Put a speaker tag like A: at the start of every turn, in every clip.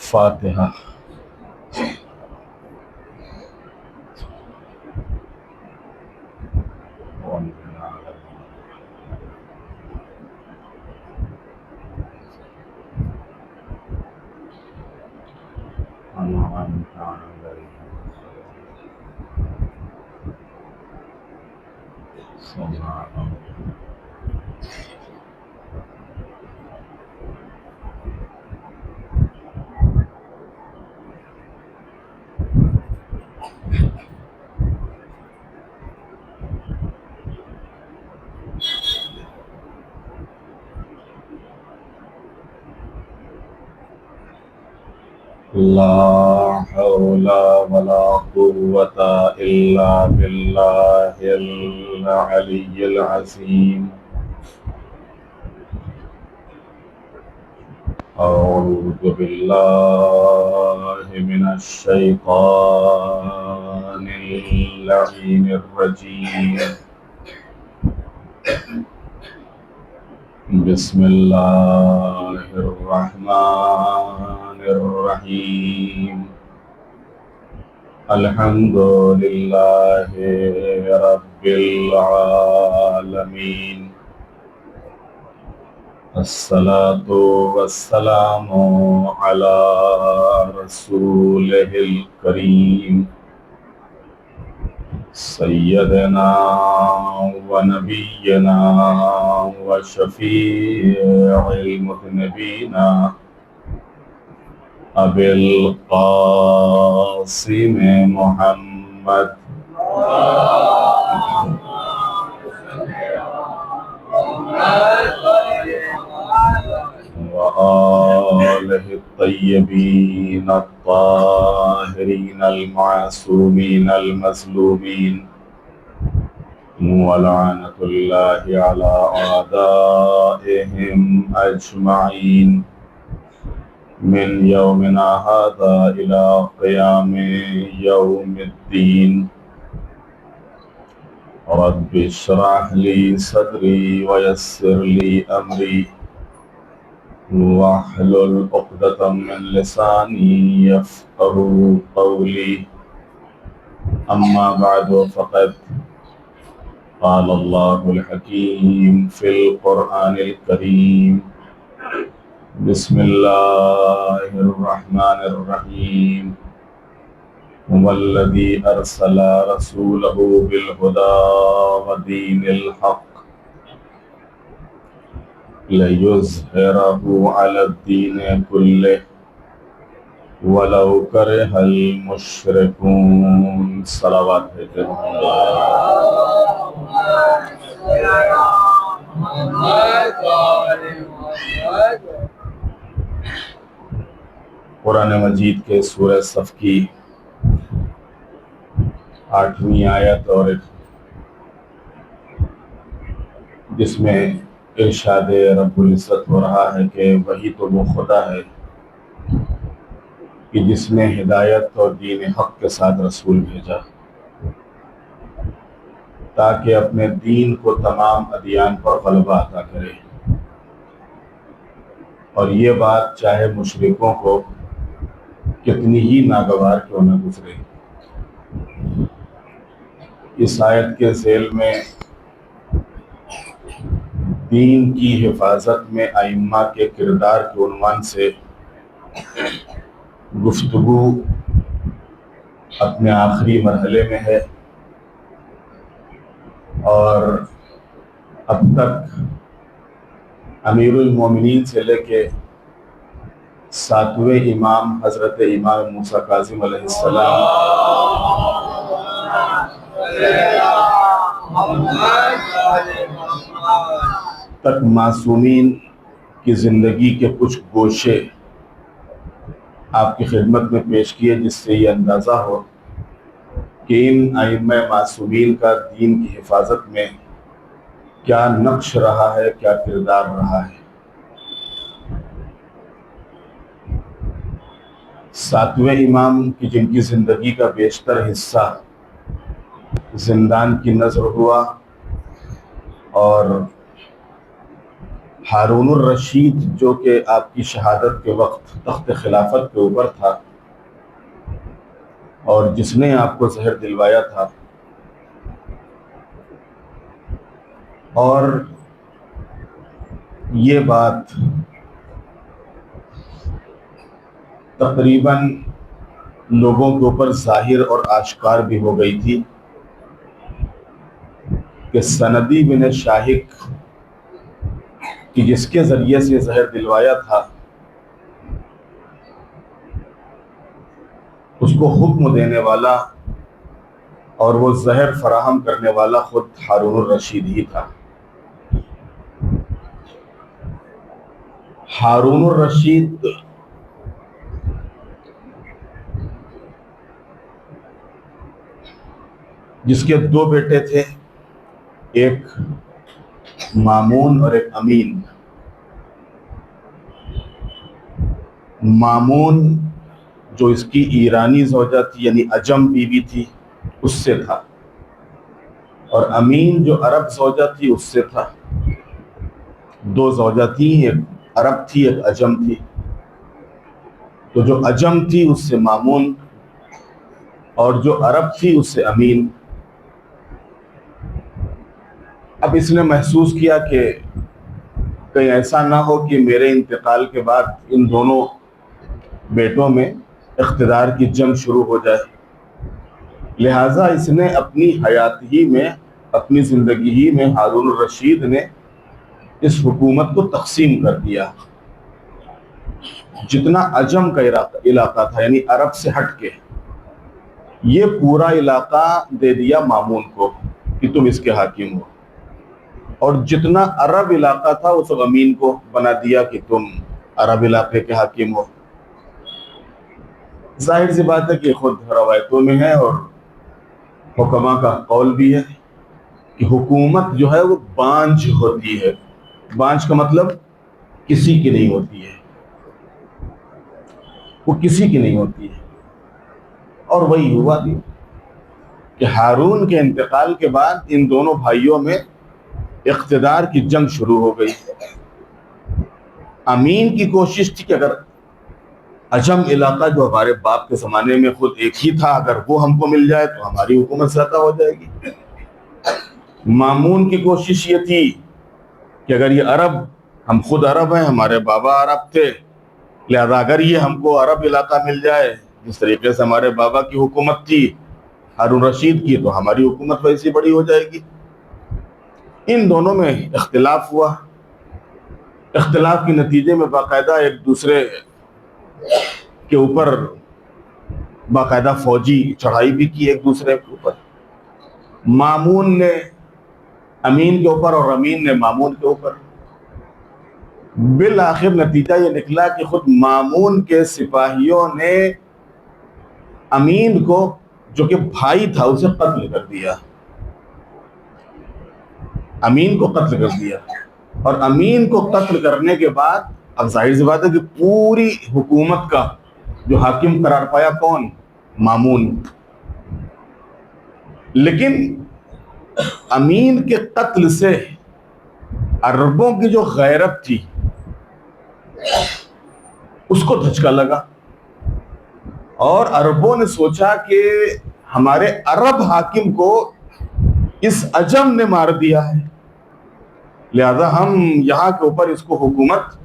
A: فاتحہ۔ لا حول ولا قوة إلا بالله العلي العظيم. أعوذ بالله من الشيطان اللعين الرجيم. بسم الله الرحمن الرحيم. الحمد لله رب العالمين. الصلاة والسلام على رسوله الكريم سيدنا ونبينا وشفيع المذنبين أبي القاسم محمد وآله الطيبين الطاهرين المعصومين المظلومين ولعنة الله على أعدائهم أجمعين من يومنا هذا إلى قيام يوم الدين. رب اشرح لي صدري ويسر لي أمري واحلل عقدة من لساني يفقهوا قولي. أما بعد فقد قال الله الحكيم في القرآن الكريم. بسم الله الرحمن الرحيم. هو الذي أرسل رسوله بالهدى ودين الحق ليظهره على الدين كله ولو كره المشركون. صلوات قرآن مجید کے سورہ صف کی 8ویں آیت اور جس میں ارشاد رب العزت ہو رہا ہے کہ وہی تو وہ خدا ہے کہ جس نے ہدایت اور دین حق کے ساتھ رسول بھیجا تاکہ اپنے دین کو تمام ادیان پر غلبہ عطا کرے، اور یہ بات چاہے مشرکوں کو کتنی ہی ناگوار کیوں نہ گزرے۔ اس آیت کے ذیل میں دین کی حفاظت میں ائمہ کے کردار کے عنوان سے گفتگو اپنے آخری مرحلے میں ہے، اور اب تک امیر المومنین سے لے کے 7ویں امام حضرت امام موسیٰ کاظم علیہ السلام تک معصومین کی زندگی کے کچھ گوشے آپ کی خدمت میں پیش کیے، جس سے یہ اندازہ ہو کہ ان ائمہ معصومین کا دین کی حفاظت میں کیا نقش رہا ہے، کیا کردار رہا ہے۔ 7ویں امام کی جن کی زندگی کا بیشتر حصہ زندان کی نذر ہوا اور ہارون الرشید جو کہ آپ کی شہادت کے وقت تخت خلافت کے اوپر تھا اور جس نے آپ کو زہر دلوایا تھا، اور یہ بات تقریباً لوگوں کے اوپر ظاہر اور آشکار بھی ہو گئی تھی کہ سندی بن شاہق کہ جس کے ذریعے سے زہر دلوایا تھا، اس کو حکم دینے والا اور وہ زہر فراہم کرنے والا خود ہارون الرشید ہی تھا۔ ہارون الرشید جس کے دو بیٹے تھے، ایک مامون اور ایک امین۔ مامون جو اس کی ایرانی زوجہ تھی یعنی عجم بیوی تھی، اس سے تھا، اور امین جو عرب زوجہ تھی اس سے تھا۔ دو زوجہ تھی، ایک عرب تھی ایک عجم تھی۔ تو جو عجم تھی اس سے مامون اور جو عرب تھی اس سے امین۔ اب اس نے محسوس کیا کہ کہیں ایسا نہ ہو کہ میرے انتقال کے بعد ان دونوں بیٹوں میں اقتدار کی جنگ شروع ہو جائے، لہٰذا اس نے اپنی حیات ہی میں، اپنی زندگی ہی میں ہارون الرشید نے اس حکومت کو تقسیم کر دیا۔ جتنا عجم کا علاقہ تھا یعنی عرب سے ہٹ کے، یہ پورا علاقہ دے دیا مامون کو کہ تم اس کے حاکم ہو، اور جتنا عرب علاقہ تھا وہ سب امین کو بنا دیا کہ تم عرب علاقے کے حاکم ہو۔ ظاہر سی بات ہے کہ خود روایتوں میں ہے اور حکماء کا قول بھی ہے کہ حکومت جو ہے وہ بانجھ ہوتی ہے۔ بانجھ کا مطلب کسی کی نہیں ہوتی ہے، وہ کسی کی نہیں ہوتی ہے۔ اور وہی ہوا بھی کہ ہارون کے انتقال کے بعد ان دونوں بھائیوں میں اقتدار کی جنگ شروع ہو گئی۔ امین کی کوشش تھی کہ اگر عجم علاقہ جو ہمارے باپ کے زمانے میں خود ایک ہی تھا، اگر وہ ہم کو مل جائے تو ہماری حکومت زیادہ ہو جائے گی۔ مامون کی کوشش یہ تھی کہ اگر یہ عرب، ہم خود عرب ہیں، ہمارے بابا عرب تھے، لہذا اگر یہ ہم کو عرب علاقہ مل جائے جس طریقے سے ہمارے بابا کی حکومت تھی ہارون رشید کی، تو ہماری حکومت ویسی بڑی ہو جائے گی۔ ان دونوں میں اختلاف ہوا۔ اختلاف کے نتیجے میں باقاعدہ ایک دوسرے کے اوپر باقاعدہ فوجی چڑھائی بھی کی ایک دوسرے کے اوپر۔ مامون نے امین کے اوپر اور امین نے مامون کے اوپر۔ بالآخر نتیجہ یہ نکلا کہ خود مامون کے سپاہیوں نے امین کو، جو کہ بھائی تھا، اسے قتل کر دیا۔ امین کو قتل کر دیا، اور امین کو قتل کرنے کے بعد اب ظاہر سی بات ہے کہ پوری حکومت کا جو حاکم قرار پایا کون؟ مامون۔ لیکن امین کے قتل سے عربوں کی جو غیرت تھی اس کو دھچکا لگا، اور عربوں نے سوچا کہ ہمارے عرب حاکم کو اس عجم نے مار دیا ہے، لہذا ہم یہاں کے اوپر اس کو حکومت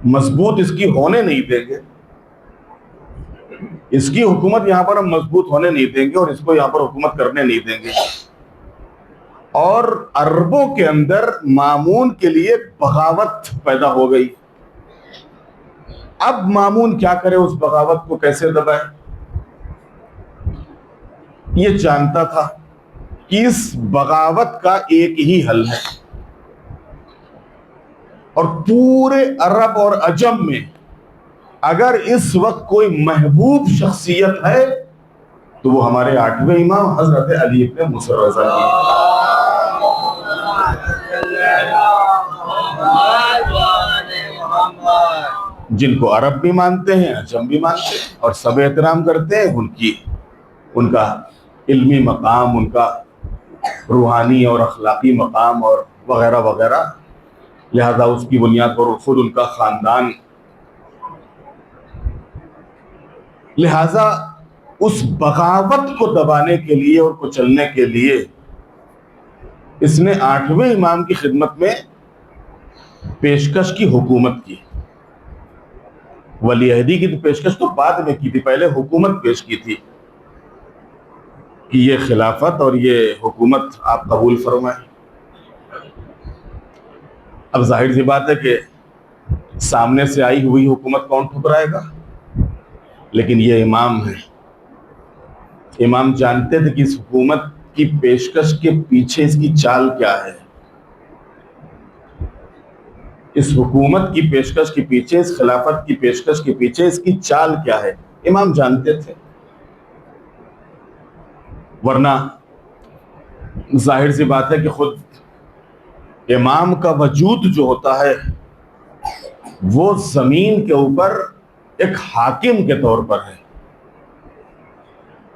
A: مضبوط اس کی ہونے نہیں دیں گے، اس کی حکومت یہاں پر ہم مضبوط ہونے نہیں دیں گے اور اس کو یہاں پر حکومت کرنے نہیں دیں گے۔ اور عربوں کے اندر مامون کے لیے بغاوت پیدا ہو گئی۔ اب مامون کیا کرے، اس بغاوت کو کیسے دبائے؟ یہ جانتا تھا کہ اس بغاوت کا ایک ہی حل ہے، اور پورے عرب اور عجم میں اگر اس وقت کوئی محبوب شخصیت ہے تو وہ ہمارے 8ویں امام حضرت علی ابن موسیٰ رضا کی، جن کو عرب بھی مانتے ہیں، عجم بھی مانتے ہیں، اور سب احترام کرتے ہیں ان کا علمی مقام، ان کا روحانی اور اخلاقی مقام اور وغیرہ وغیرہ۔ لہذا اس کی بنیاد پر خود ان کا خاندان، لہذا اس بغاوت کو دبانے کے لیے اور کچلنے کے لیے اس نے 8ویں امام کی خدمت میں پیشکش کی حکومت کی. ولی عہدی کی پیشکش تو بعد میں کی تھی، پہلے حکومت پیش کی تھی کہ یہ خلافت اور یہ حکومت آپ قبول فرمائیں. اب ظاہر سی بات ہے کہ سامنے سے آئی ہوئی حکومت کون ٹھکرائے گا، لیکن یہ امام ہے. امام جانتے تھے کہ اس حکومت کی پیشکش کے پیچھے اس کی چال کیا ہے. اس حکومت کی پیشکش کے پیچھے، اس خلافت کی پیشکش کے پیچھے اس کی چال کیا ہے، امام جانتے تھے. ورنہ ظاہر سی بات ہے کہ خود امام کا وجود جو ہوتا ہے وہ زمین کے اوپر ایک حاکم کے طور پر ہے،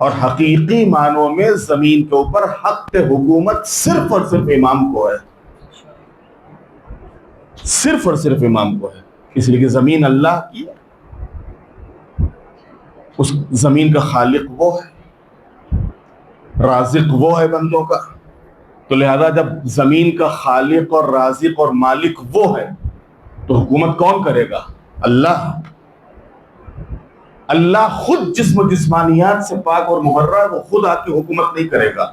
A: اور حقیقی معنوں میں زمین کے اوپر حق حکومت صرف اور صرف امام کو ہے، صرف اور صرف امام کو ہے. اس لیے کہ زمین اللہ کی ہے، اس زمین کا خالق وہ ہے، رازق وہ ہے بندوں کا. تو لہذا جب زمین کا خالق اور رازق اور مالک وہ ہے تو حکومت کون کرے گا؟ اللہ. اللہ خود جسم و جسمانیات سے پاک اور محرر ہے، وہ خود آ کے حکومت نہیں کرے گا.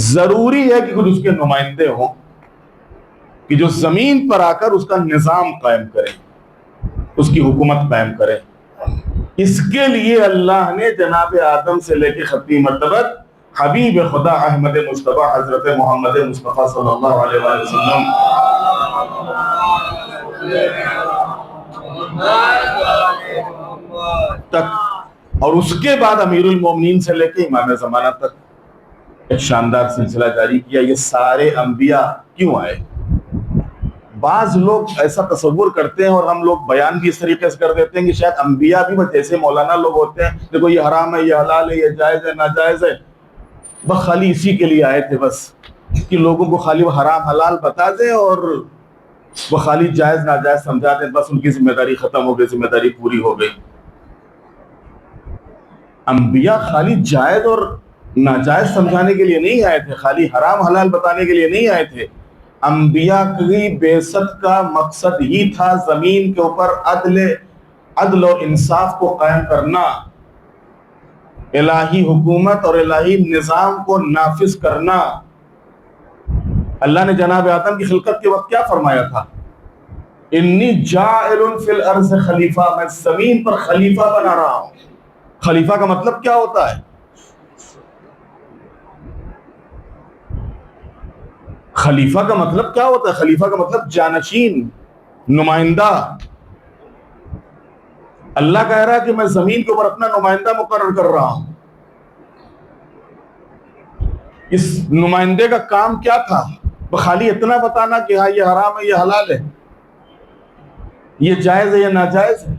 A: ضروری ہے کہ خود اس کے نمائندے ہوں کہ جو زمین پر آ کر اس کا نظام قائم کرے، اس کی حکومت قائم کرے. اس کے لیے اللہ نے جناب آدم سے لے کے ختمی مرتبہ حبیب خدا احمد مصطفیٰ حضرت محمد مصطفیٰ صلی اللہ علیہ وآلہ وسلم تک، اور اس کے بعد امیر المومنین سے لے کے امام زمانہ تک ایک شاندار سلسلہ جاری کیا. یہ سارے انبیاء کیوں آئے؟ بعض لوگ ایسا تصور کرتے ہیں، اور ہم لوگ بیان بھی اس طریقے سے کر دیتے ہیں کہ شاید انبیاء بھی بس جیسے مولانا لوگ ہوتے ہیں، دیکھو یہ حرام ہے، یہ حلال ہے، یہ جائز ہے، ناجائز ہے، بس خالی اسی کے لیے آئے تھے، بس کہ لوگوں کو خالی وہ حرام حلال بتا دیں اور وہ خالی جائز ناجائز سمجھا دیں، بس ان کی ذمہ داری ختم ہو گئی، ذمہ داری پوری ہو گئی. انبیاء خالی جائز اور ناجائز سمجھانے کے لیے نہیں آئے تھے، خالی حرام حلال بتانے کے لیے نہیں آئے تھے. انبیاء کی بعثت کا مقصد ہی تھا زمین کے اوپر عدل اور انصاف کو قائم کرنا، الہی حکومت اور الہی نظام کو نافذ کرنا. اللہ نے جناب آدم کی خلقت کے وقت کیا فرمایا تھا؟ انی جاعل فی الارض خلیفہ، میں زمین پر خلیفہ بنا رہا ہوں. خلیفہ کا مطلب کیا ہوتا ہے؟ خلیفہ کا مطلب کیا ہوتا ہے؟ خلیفہ کا مطلب جانشین، نمائندہ. اللہ کہہ رہا ہے کہ میں زمین کے اوپر اپنا نمائندہ مقرر کر رہا ہوں. اس نمائندے کا کام کیا تھا؟ خالی اتنا بتانا کہ ہاں یہ حرام ہے، یہ حلال ہے، یہ جائز ہے، یہ ناجائز ہے.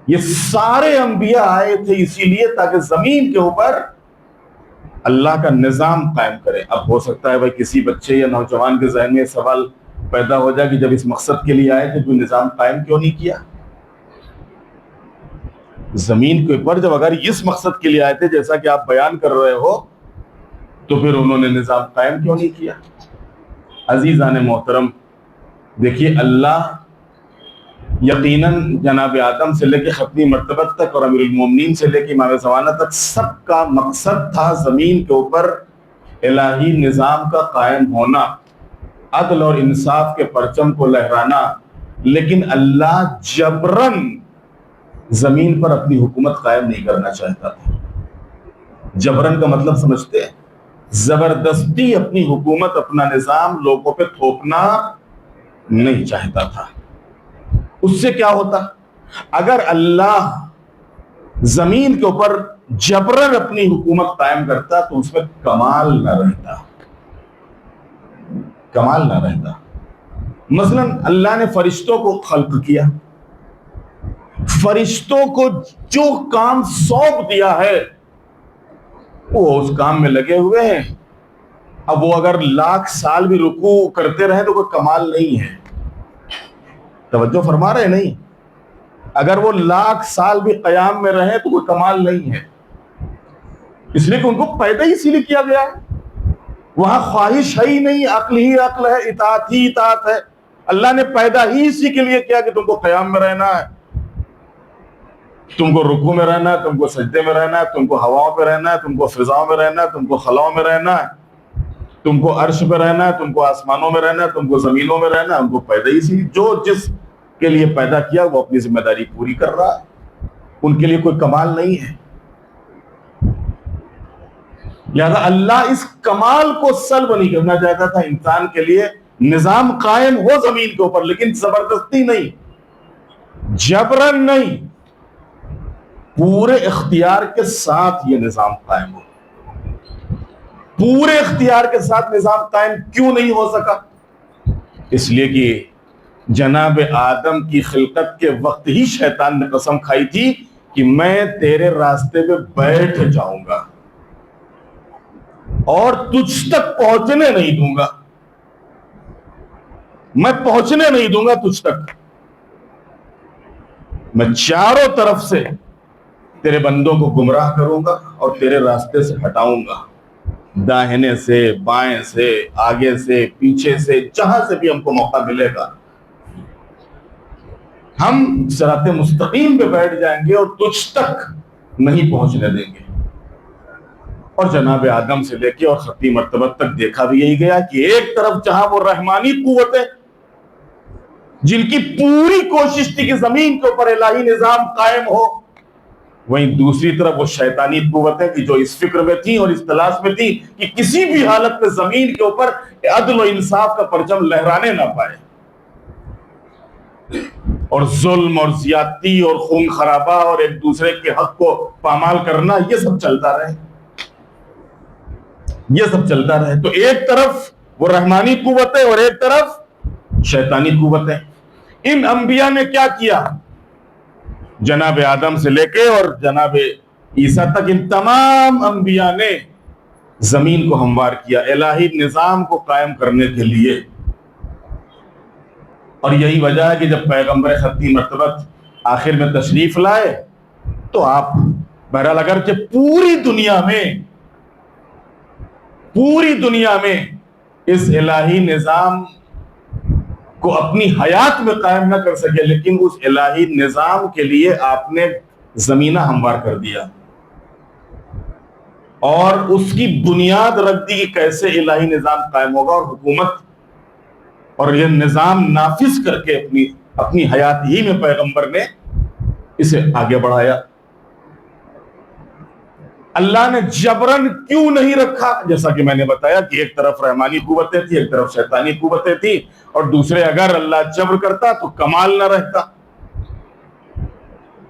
A: یہ سارے انبیاء آئے تھے اسی لیے تاکہ زمین کے اوپر اللہ کا نظام قائم کرے. اب ہو سکتا ہے بھائی کسی بچے یا نوجوان کے ذہن میں سوال پیدا ہو جائے کہ جب اس مقصد کے لیے آئے تھے تو نظام قائم کیوں نہیں کیا؟ زمین کے اوپر جب اگر اس مقصد کے لیے آئے تھے جیسا کہ آپ بیان کر رہے ہو تو پھر انہوں نے نظام قائم کیوں نہیں کیا؟ عزیزان محترم، دیکھیے اللہ یقیناً جناب آدم سے لے کے ختمی مرتبہ تک اور امیر المومنین سے لے کے امام زمانہ تک سب کا مقصد تھا زمین کے اوپر الہی نظام کا قائم ہونا، عدل اور انصاف کے پرچم کو لہرانا. لیکن اللہ جبراً زمین پر اپنی حکومت قائم نہیں کرنا چاہتا تھا. جبراً کا مطلب سمجھتے ہیں؟ زبردستی اپنی حکومت، اپنا نظام لوگوں پہ تھوپنا نہیں چاہتا تھا. اس سے کیا ہوتا؟ اگر اللہ زمین کے اوپر جبراً اپنی حکومت قائم کرتا تو اس میں کمال نہ رہتا، کمال نہ رہتا. مثلا اللہ نے فرشتوں کو خلق کیا، فرشتوں کو جو کام سونپ دیا ہے وہ اس کام میں لگے ہوئے ہیں. اب وہ اگر 1,00,000 سال بھی رکوع کرتے رہے تو کوئی کمال نہیں ہے. توجہ فرما رہے نہیں؟ اگر وہ 1,00,000 سال بھی قیام میں رہے تو کوئی کمال نہیں ہے، اس لیے کہ ان کو پیدا ہی اسی لیے کیا گیا ہے. وہاں خواہش ہے ہی نہیں، عقل ہی عقل ہے، اطاعت ہی اطاعت ہے. اللہ نے پیدا ہی اسی کے لیے کیا کہ تم کو قیام میں رہنا ہے، تم کو رکوع میں رہنا ہے، تم کو سجدے میں رہنا ہے، تم کو ہواؤں پہ رہنا ہے، تم کو فضاؤں میں رہنا ہے، تم کو خلاؤں میں رہنا ہے، تم کو عرش پہ رہنا ہے، تم کو آسمانوں میں رہنا ہے، تم کو زمینوں میں رہنا ہے. ان کو پیدا ہی اسی، جو جس کے لیے پیدا کیا وہ اپنی ذمہ داری پوری کر رہا ہے، ان کے لیے کوئی کمال نہیں ہے. لہذا اللہ اس کمال کو سلب نہیں کرنا چاہتا تھا. انسان کے لیے نظام قائم ہو زمین کے اوپر، لیکن زبردستی نہیں، جبرن نہیں، پورے اختیار کے ساتھ یہ نظام قائم ہو. پورے اختیار کے ساتھ نظام قائم کیوں نہیں ہو سکا؟ اس لیے کہ جناب آدم کی خلقت کے وقت ہی شیطان نے قسم کھائی تھی کہ میں تیرے راستے پہ بیٹھ جاؤں گا اور تجھ تک پہنچنے نہیں دوں گا، میں پہنچنے نہیں دوں گا تجھ تک. میں چاروں طرف سے تیرے بندوں کو گمراہ کروں گا اور تیرے راستے سے ہٹاؤں گا، داہنے سے، بائیں سے، آگے سے، پیچھے سے، جہاں سے بھی ہم کو موقع ملے گا ہم صراط مستقیم پہ بیٹھ جائیں گے اور تجھ تک نہیں پہنچنے دیں گے. اور جناب آدم سے لے کے اور ختمی مرتبہ تک دیکھا بھی یہی گیا کہ ایک طرف جہاں وہ رحمانی قوتیں جن کی پوری کوشش تھی کہ زمین کے اوپر الہی نظام قائم ہو، وہیں دوسری طرف وہ شیطانی قوتیں کہ جو اس فکر میں تھیں اور اس تلاش میں تھیں کہ کسی بھی حالت میں زمین کے اوپر عدل و انصاف کا پرچم لہرانے نہ پائے، اور ظلم اور زیادتی اور خون خرابہ اور ایک دوسرے کے حق کو پامال کرنا، یہ سب چلتا رہے، یہ سب چلتا رہے. تو ایک طرف وہ رحمانی قوتیں اور ایک طرف شیطانی قوتیں. ان انبیاء نے کیا کیا؟ جناب آدم سے لے کے اور جناب عیسیٰ تک ان تمام انبیاء نے زمین کو ہموار کیا الہی نظام کو قائم کرنے کے لیے. اور یہی وجہ ہے کہ جب پیغمبر ختمی مرتبہ آخر میں تشریف لائے تو آپ بہرحال اگرچہ پوری دنیا میں اس الہی نظام کو اپنی حیات میں قائم نہ کر سکے، لیکن اس الہی نظام کے لیے آپ نے زمینہ ہموار کر دیا اور اس کی بنیاد رکھ دی کہ کیسے الہی نظام قائم ہوگا، اور حکومت اور یہ نظام نافذ کر کے اپنی حیات ہی میں پیغمبر نے اسے آگے بڑھایا. اللہ نے جبرن کیوں نہیں رکھا؟ جیسا کہ میں نے بتایا کہ ایک طرف رحمانی قوتیں تھی، ایک طرف شیطانی قوتیں تھی، اور دوسرے اگر اللہ جبر کرتا تو کمال نہ رہتا.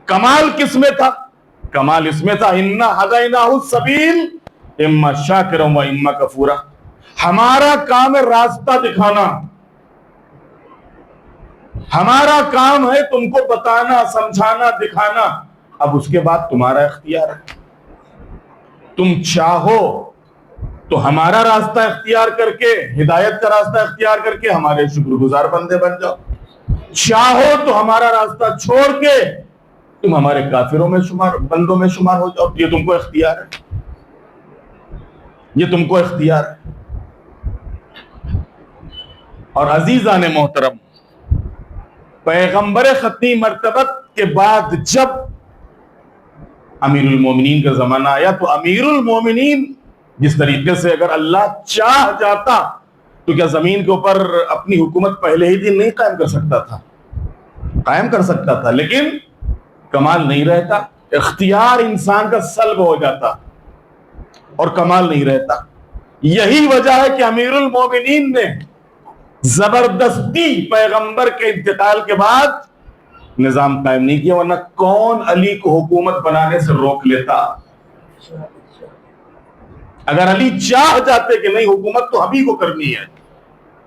A: کمال کس میں تھا؟ کمال اس میں تھا اِنَّا هَدَيْنَاهُ السَّبِيلَ اِمَّا شَاكِرًا وَإِمَّا كَفُورًا. ہمارا کام ہے راستہ دکھانا، ہمارا کام ہے تم کو بتانا، سمجھانا، دکھانا. اب اس کے بعد تمہارا اختیار ہے. تم چاہو تو ہمارا راستہ اختیار کر کے، ہدایت کا راستہ اختیار کر کے ہمارے شکر گزار بندے بن جاؤ. چاہو تو ہمارا راستہ چھوڑ کے تم ہمارے کافروں میں بندوں میں شمار ہو جاؤ. یہ تم کو اختیار ہے، یہ تم کو اختیار ہے. اور عزیزان محترم، پیغمبر ختمی مرتبت کے بعد جب امیر المومنین کا زمانہ آیا تو امیر المومنین جس طریقے سے اگر اللہ چاہ جاتا تو کیا زمین کے اوپر اپنی حکومت پہلے ہی دن نہیں قائم کر سکتا تھا؟ قائم کر سکتا تھا، لیکن کمال نہیں رہتا، اختیار انسان کا سلب ہو جاتا اور کمال نہیں رہتا. یہی وجہ ہے کہ امیر المومنین نے زبردستی پیغمبر کے انتقال کے بعد نظام قائم نہیں کیا، ورنہ کون علی کو حکومت بنانے سے روک لیتا؟ اگر علی چاہ جاتے کہ نہیں حکومت تو ہم ہی کو کرنی ہے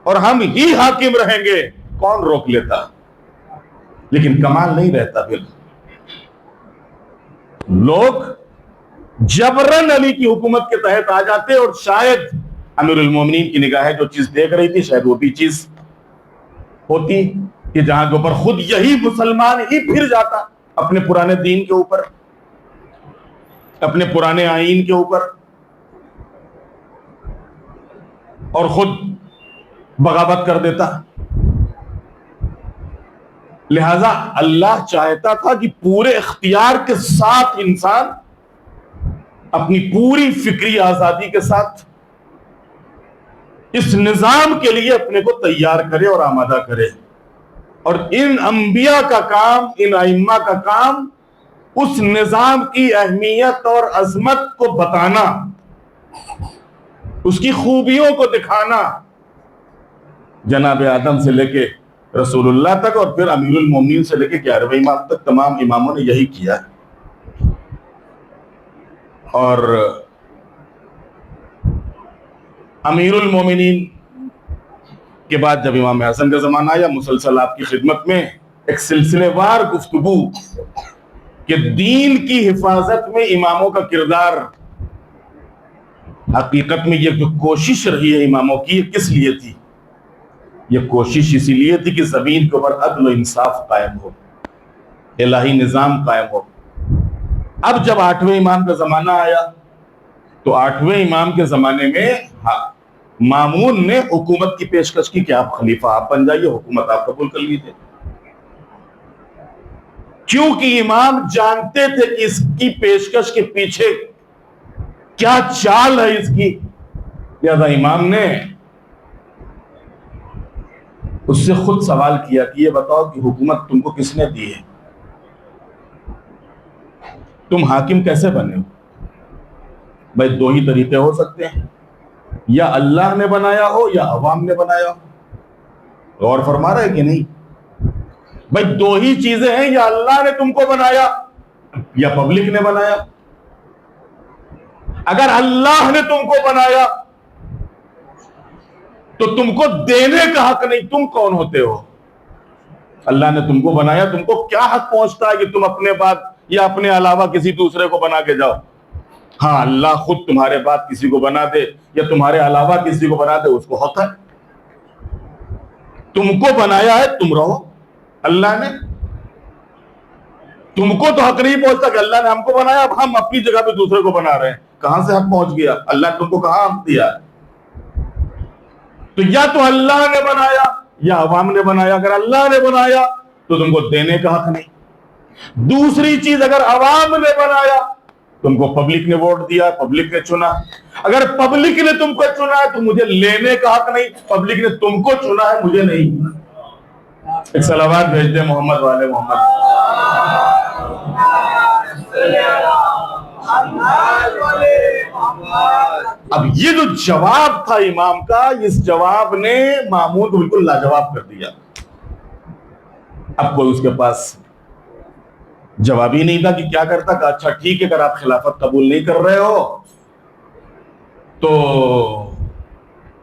A: اور ہم ہی حاکم رہیں گے، کون روک لیتا؟ لیکن کمال نہیں رہتا. پھر لوگ جبرن علی کی حکومت کے تحت آ جاتے اور شاید امیر المومنین کی نگاہیں جو چیز دیکھ رہی تھی شاید وہ بھی چیز ہوتی کہ جہاں کے اوپر خود یہی مسلمان ہی پھر جاتا اپنے پرانے دین کے اوپر، اپنے پرانے آئین کے اوپر، اور خود بغاوت کر دیتا۔ لہذا اللہ چاہتا تھا کہ پورے اختیار کے ساتھ انسان اپنی پوری فکری آزادی کے ساتھ اس نظام کے لیے اپنے کو تیار کرے اور آمادہ کرے، اور ان انبیاء کا کام، ان ائمہ کا کام اس نظام کی اہمیت اور عظمت کو بتانا، اس کی خوبیوں کو دکھانا، جناب آدم سے لے کے رسول اللہ تک اور پھر امیر المومنین سے لے کے 11ویں امام تک تمام اماموں نے یہی کیا ہے۔ اور امیر المومنین کے بعد جب امام حسن کا زمانہ آیا، مسلسل آپ کی خدمت میں ایک سلسلے وار گفتگو کہ دین کی حفاظت میں اماموں کا کردار، حقیقت میں یہ جو کوشش رہی ہے اماموں کی، یہ کس لیے تھی؟ یہ کوشش اسی لیے تھی کہ زمین کے اوپر عدل و انصاف قائم ہو، الہی نظام قائم ہو۔ اب جب 8ویں امام کا زمانہ آیا تو 8ویں امام کے زمانے میں مامون نے حکومت کی پیشکش کی کہ آپ خلیفہ آپ بن جائیے، حکومت آپ قبول کر لیجیے، کیونکہ امام جانتے تھے کہ اس کی پیشکش کے پیچھے کیا چال ہے اس کی۔ لہذا امام نے اس سے خود سوال کیا کہ یہ بتاؤ کہ حکومت تم کو کس نے دی ہے؟ تم حاکم کیسے بنے ہو؟ بھائی دو ہی طریقے ہو سکتے ہیں، یا اللہ نے بنایا ہو یا عوام نے بنایا ہو۔ غور فرما رہے کہ نہیں؟ بھائی دو ہی چیزیں ہیں، یا اللہ نے تم کو بنایا یا پبلک نے بنایا۔ اگر اللہ نے تم کو بنایا تو تم کو دینے کا حق نہیں، تم کون ہوتے ہو؟ اللہ نے تم کو بنایا، تم کو کیا حق پہنچتا ہے کہ تم اپنے بعد یا اپنے علاوہ کسی دوسرے کو بنا کے جاؤ؟ ہاں اللہ خود تمہارے بعد کسی کو بنا دے یا تمہارے علاوہ کسی کو بنا دے، اس کو حق ہے۔ تم کو بنایا ہے، تم رہو۔ اللہ نے تم کو تو حق نہیں پہنچتا کہ اللہ نے ہم کو بنایا، اب ہم اپنی جگہ پہ دوسرے کو بنا رہے ہیں۔ کہاں سے حق پہنچ گیا؟ اللہ نے تم کو کہاں حق دیا؟ تو یا تو اللہ نے بنایا یا عوام نے بنایا۔ اگر اللہ نے بنایا تو تم کو دینے کا حق نہیں۔ دوسری چیز، اگر عوام نے بنایا، تم کو پبلک نے ووٹ دیا، پبلک نے چنا۔ اگر پبلک نے تم کو چنا ہے تو مجھے لینے کا حق نہیں، پبلک نے تم کو چنا ہے، مجھے نہیں۔ ایک صلوات بھیج دیں محمد والے محمد۔ اب یہ جو جواب تھا امام کا، اس جواب نے مامون کو بالکل لاجواب کر دیا۔ اب کوئی اس کے پاس جواب ہی نہیں تھا کہ کیا کرتا۔ کہ اچھا ٹھیک ہے، اگر آپ خلافت قبول نہیں کر رہے ہو تو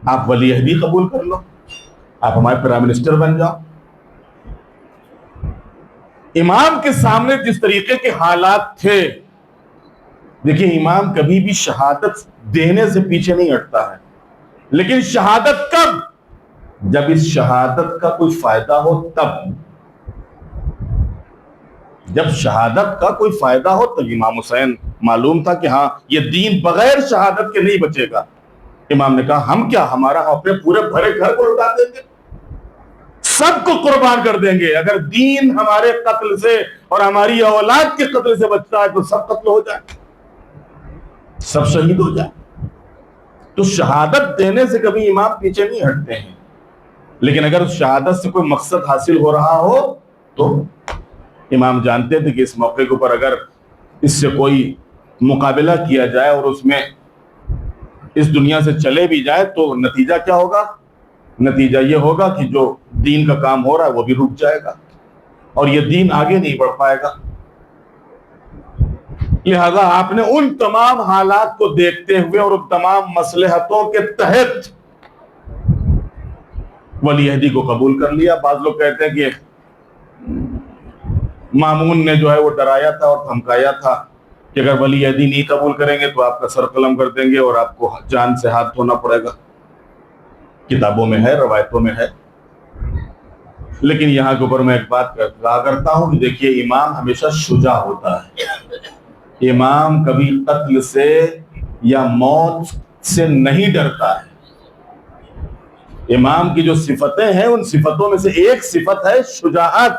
A: آپ ولی عہدی قبول کر لو، آپ ہمارے پرائم منسٹر بن جاؤ۔ امام کے سامنے جس طریقے کے حالات تھے، دیکھیں امام کبھی بھی شہادت دینے سے پیچھے نہیں ہٹتا ہے، لیکن شہادت کب؟ جب اس شہادت کا کوئی فائدہ ہو تب۔ جب شہادت کا کوئی فائدہ ہو تب امام حسین معلوم تھا کہ ہاں یہ دین بغیر شہادت کے نہیں بچے گا۔ امام نے کہا ہم کیا، ہمارا اپنے پورے بھرے گھر کو لوٹا دیں گے، سب کو قربان کر دیں گے۔ اگر دین ہمارے قتل سے اور ہماری اولاد کے قتل سے بچتا ہے تو سب قتل ہو جائے، سب شہید ہو جائے۔ تو شہادت دینے سے کبھی امام پیچھے نہیں ہٹتے ہیں، لیکن اگر اس شہادت سے کوئی مقصد حاصل ہو رہا ہو تو امام جانتے تھے کہ اس موقع کے اوپر اگر اس سے کوئی مقابلہ کیا جائے اور اس میں اس دنیا سے چلے بھی جائے تو نتیجہ کیا ہوگا؟ نتیجہ یہ ہوگا کہ جو دین کا کام ہو رہا ہے وہ بھی رک جائے گا اور یہ دین آگے نہیں بڑھ پائے گا۔ لہذا آپ نے ان تمام حالات کو دیکھتے ہوئے اور ان تمام مصلحتوں کے تحت ولی عہدی کو قبول کر لیا۔ بعض لوگ کہتے ہیں کہ مامون نے جو ہے وہ ڈرایا تھا اور دھمکایا تھا کہ اگر ولی عہدی نہیں قبول کریں گے تو آپ کا سر قلم کر دیں گے اور آپ کو جان سے ہاتھ دھونا پڑے گا۔ کتابوں میں ہے، روایتوں میں ہے، لیکن یہاں کے اوپر میں ایک بات کہا کرتا ہوں کہ دیکھیے امام ہمیشہ شجاع ہوتا ہے، امام کبھی قتل سے یا موت سے نہیں ڈرتا ہے۔ امام کی جو صفتیں ہیں ان صفتوں میں سے ایک صفت ہے شجاعت،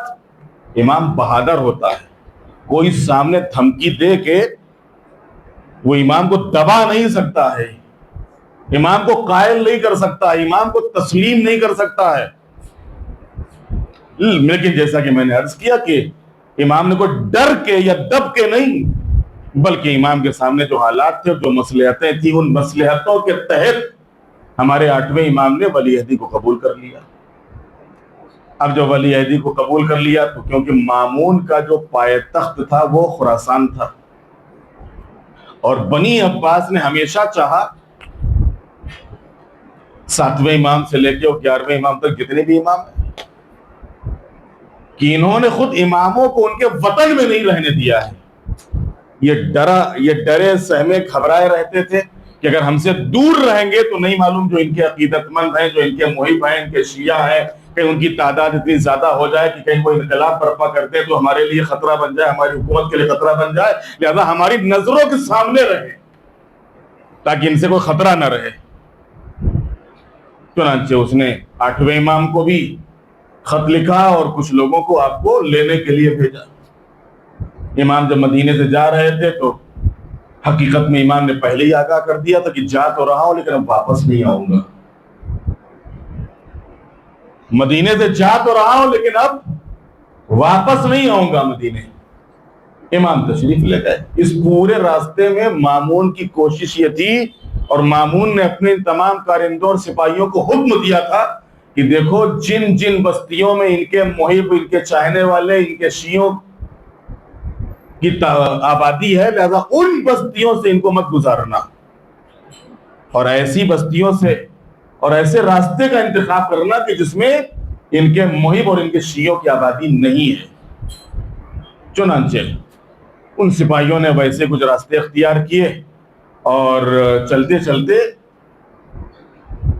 A: امام بہادر ہوتا ہے، کوئی سامنے دھمکی دے کے وہ امام کو دبا نہیں سکتا ہے، امام کو قائل نہیں کر سکتا، امام کو تسلیم نہیں کر سکتا ہے۔ لیکن جیسا کہ میں نے عرض کیا کہ امام نے کوئی ڈر کے یا دب کے نہیں، بلکہ امام کے سامنے جو حالات تھے، جو مصلحتیں تھیں، ان مصلحتوں کے تحت ہمارے 8ویں امام نے ولی عہدی کو قبول کر لیا۔ اب جو ولی عہدی کو قبول کر لیا تو کیونکہ مامون کا جو پائے تخت تھا وہ خراسان تھا، اور بنی عباس نے ہمیشہ چاہا 7ویں امام سے لے کے اور 11ویں امام تک جتنے بھی امام ہیں کہ انہوں نے خود اماموں کو ان کے وطن میں نہیں رہنے دیا ہے۔ یہ ڈرے سہمے گھبرائے رہتے تھے کہ اگر ہم سے دور رہیں گے تو نہیں معلوم جو ان کے عقیدت مند ہیں، جو ان کے محب ہیں، ان کے شیعہ ہیں، کہیں ان کی تعداد اتنی زیادہ ہو جائے کہ کہیں کوئی انقلاب برپا کرتے تو ہمارے لیے خطرہ بن جائے، ہماری حکومت کے لیے خطرہ بن جائے، لہذا ہماری نظروں کے سامنے رہے تاکہ ان سے کوئی خطرہ نہ رہے۔ چنانچہ اس نے 8ویں امام کو بھی خط لکھا اور کچھ لوگوں کو آپ کو لینے کے لیے بھیجا۔ امام جب مدینے سے جا رہے تھے تو حقیقت میں امام نے پہلے ہی آگاہ کر دیا تھا کہ جا تو رہا ہوں لیکن اب واپس نہیں آؤں گا، مدینے سے جا تو رہا ہوں لیکن اب واپس نہیں آؤں گا مدینے۔ امام تشریف لے گئے۔ اس پورے راستے میں مامون کی کوشش یہ تھی، اور مامون نے اپنے تمام کارندوں اور سپاہیوں کو حکم دیا تھا کہ دیکھو جن جن بستیوں میں ان کے محب، ان کے چاہنے والے، ان کے شیعوں کی آبادی ہے، لہذا ان بستیوں سے ان کو مت گزارنا، اور ایسی بستیوں سے اور ایسے راستے کا انتخاب کرنا کہ جس میں ان کے محب اور ان کے شیعوں کی آبادی نہیں ہے۔ چنانچہ ان سپاہیوں نے ویسے کچھ راستے اختیار کیے، اور چلتے چلتے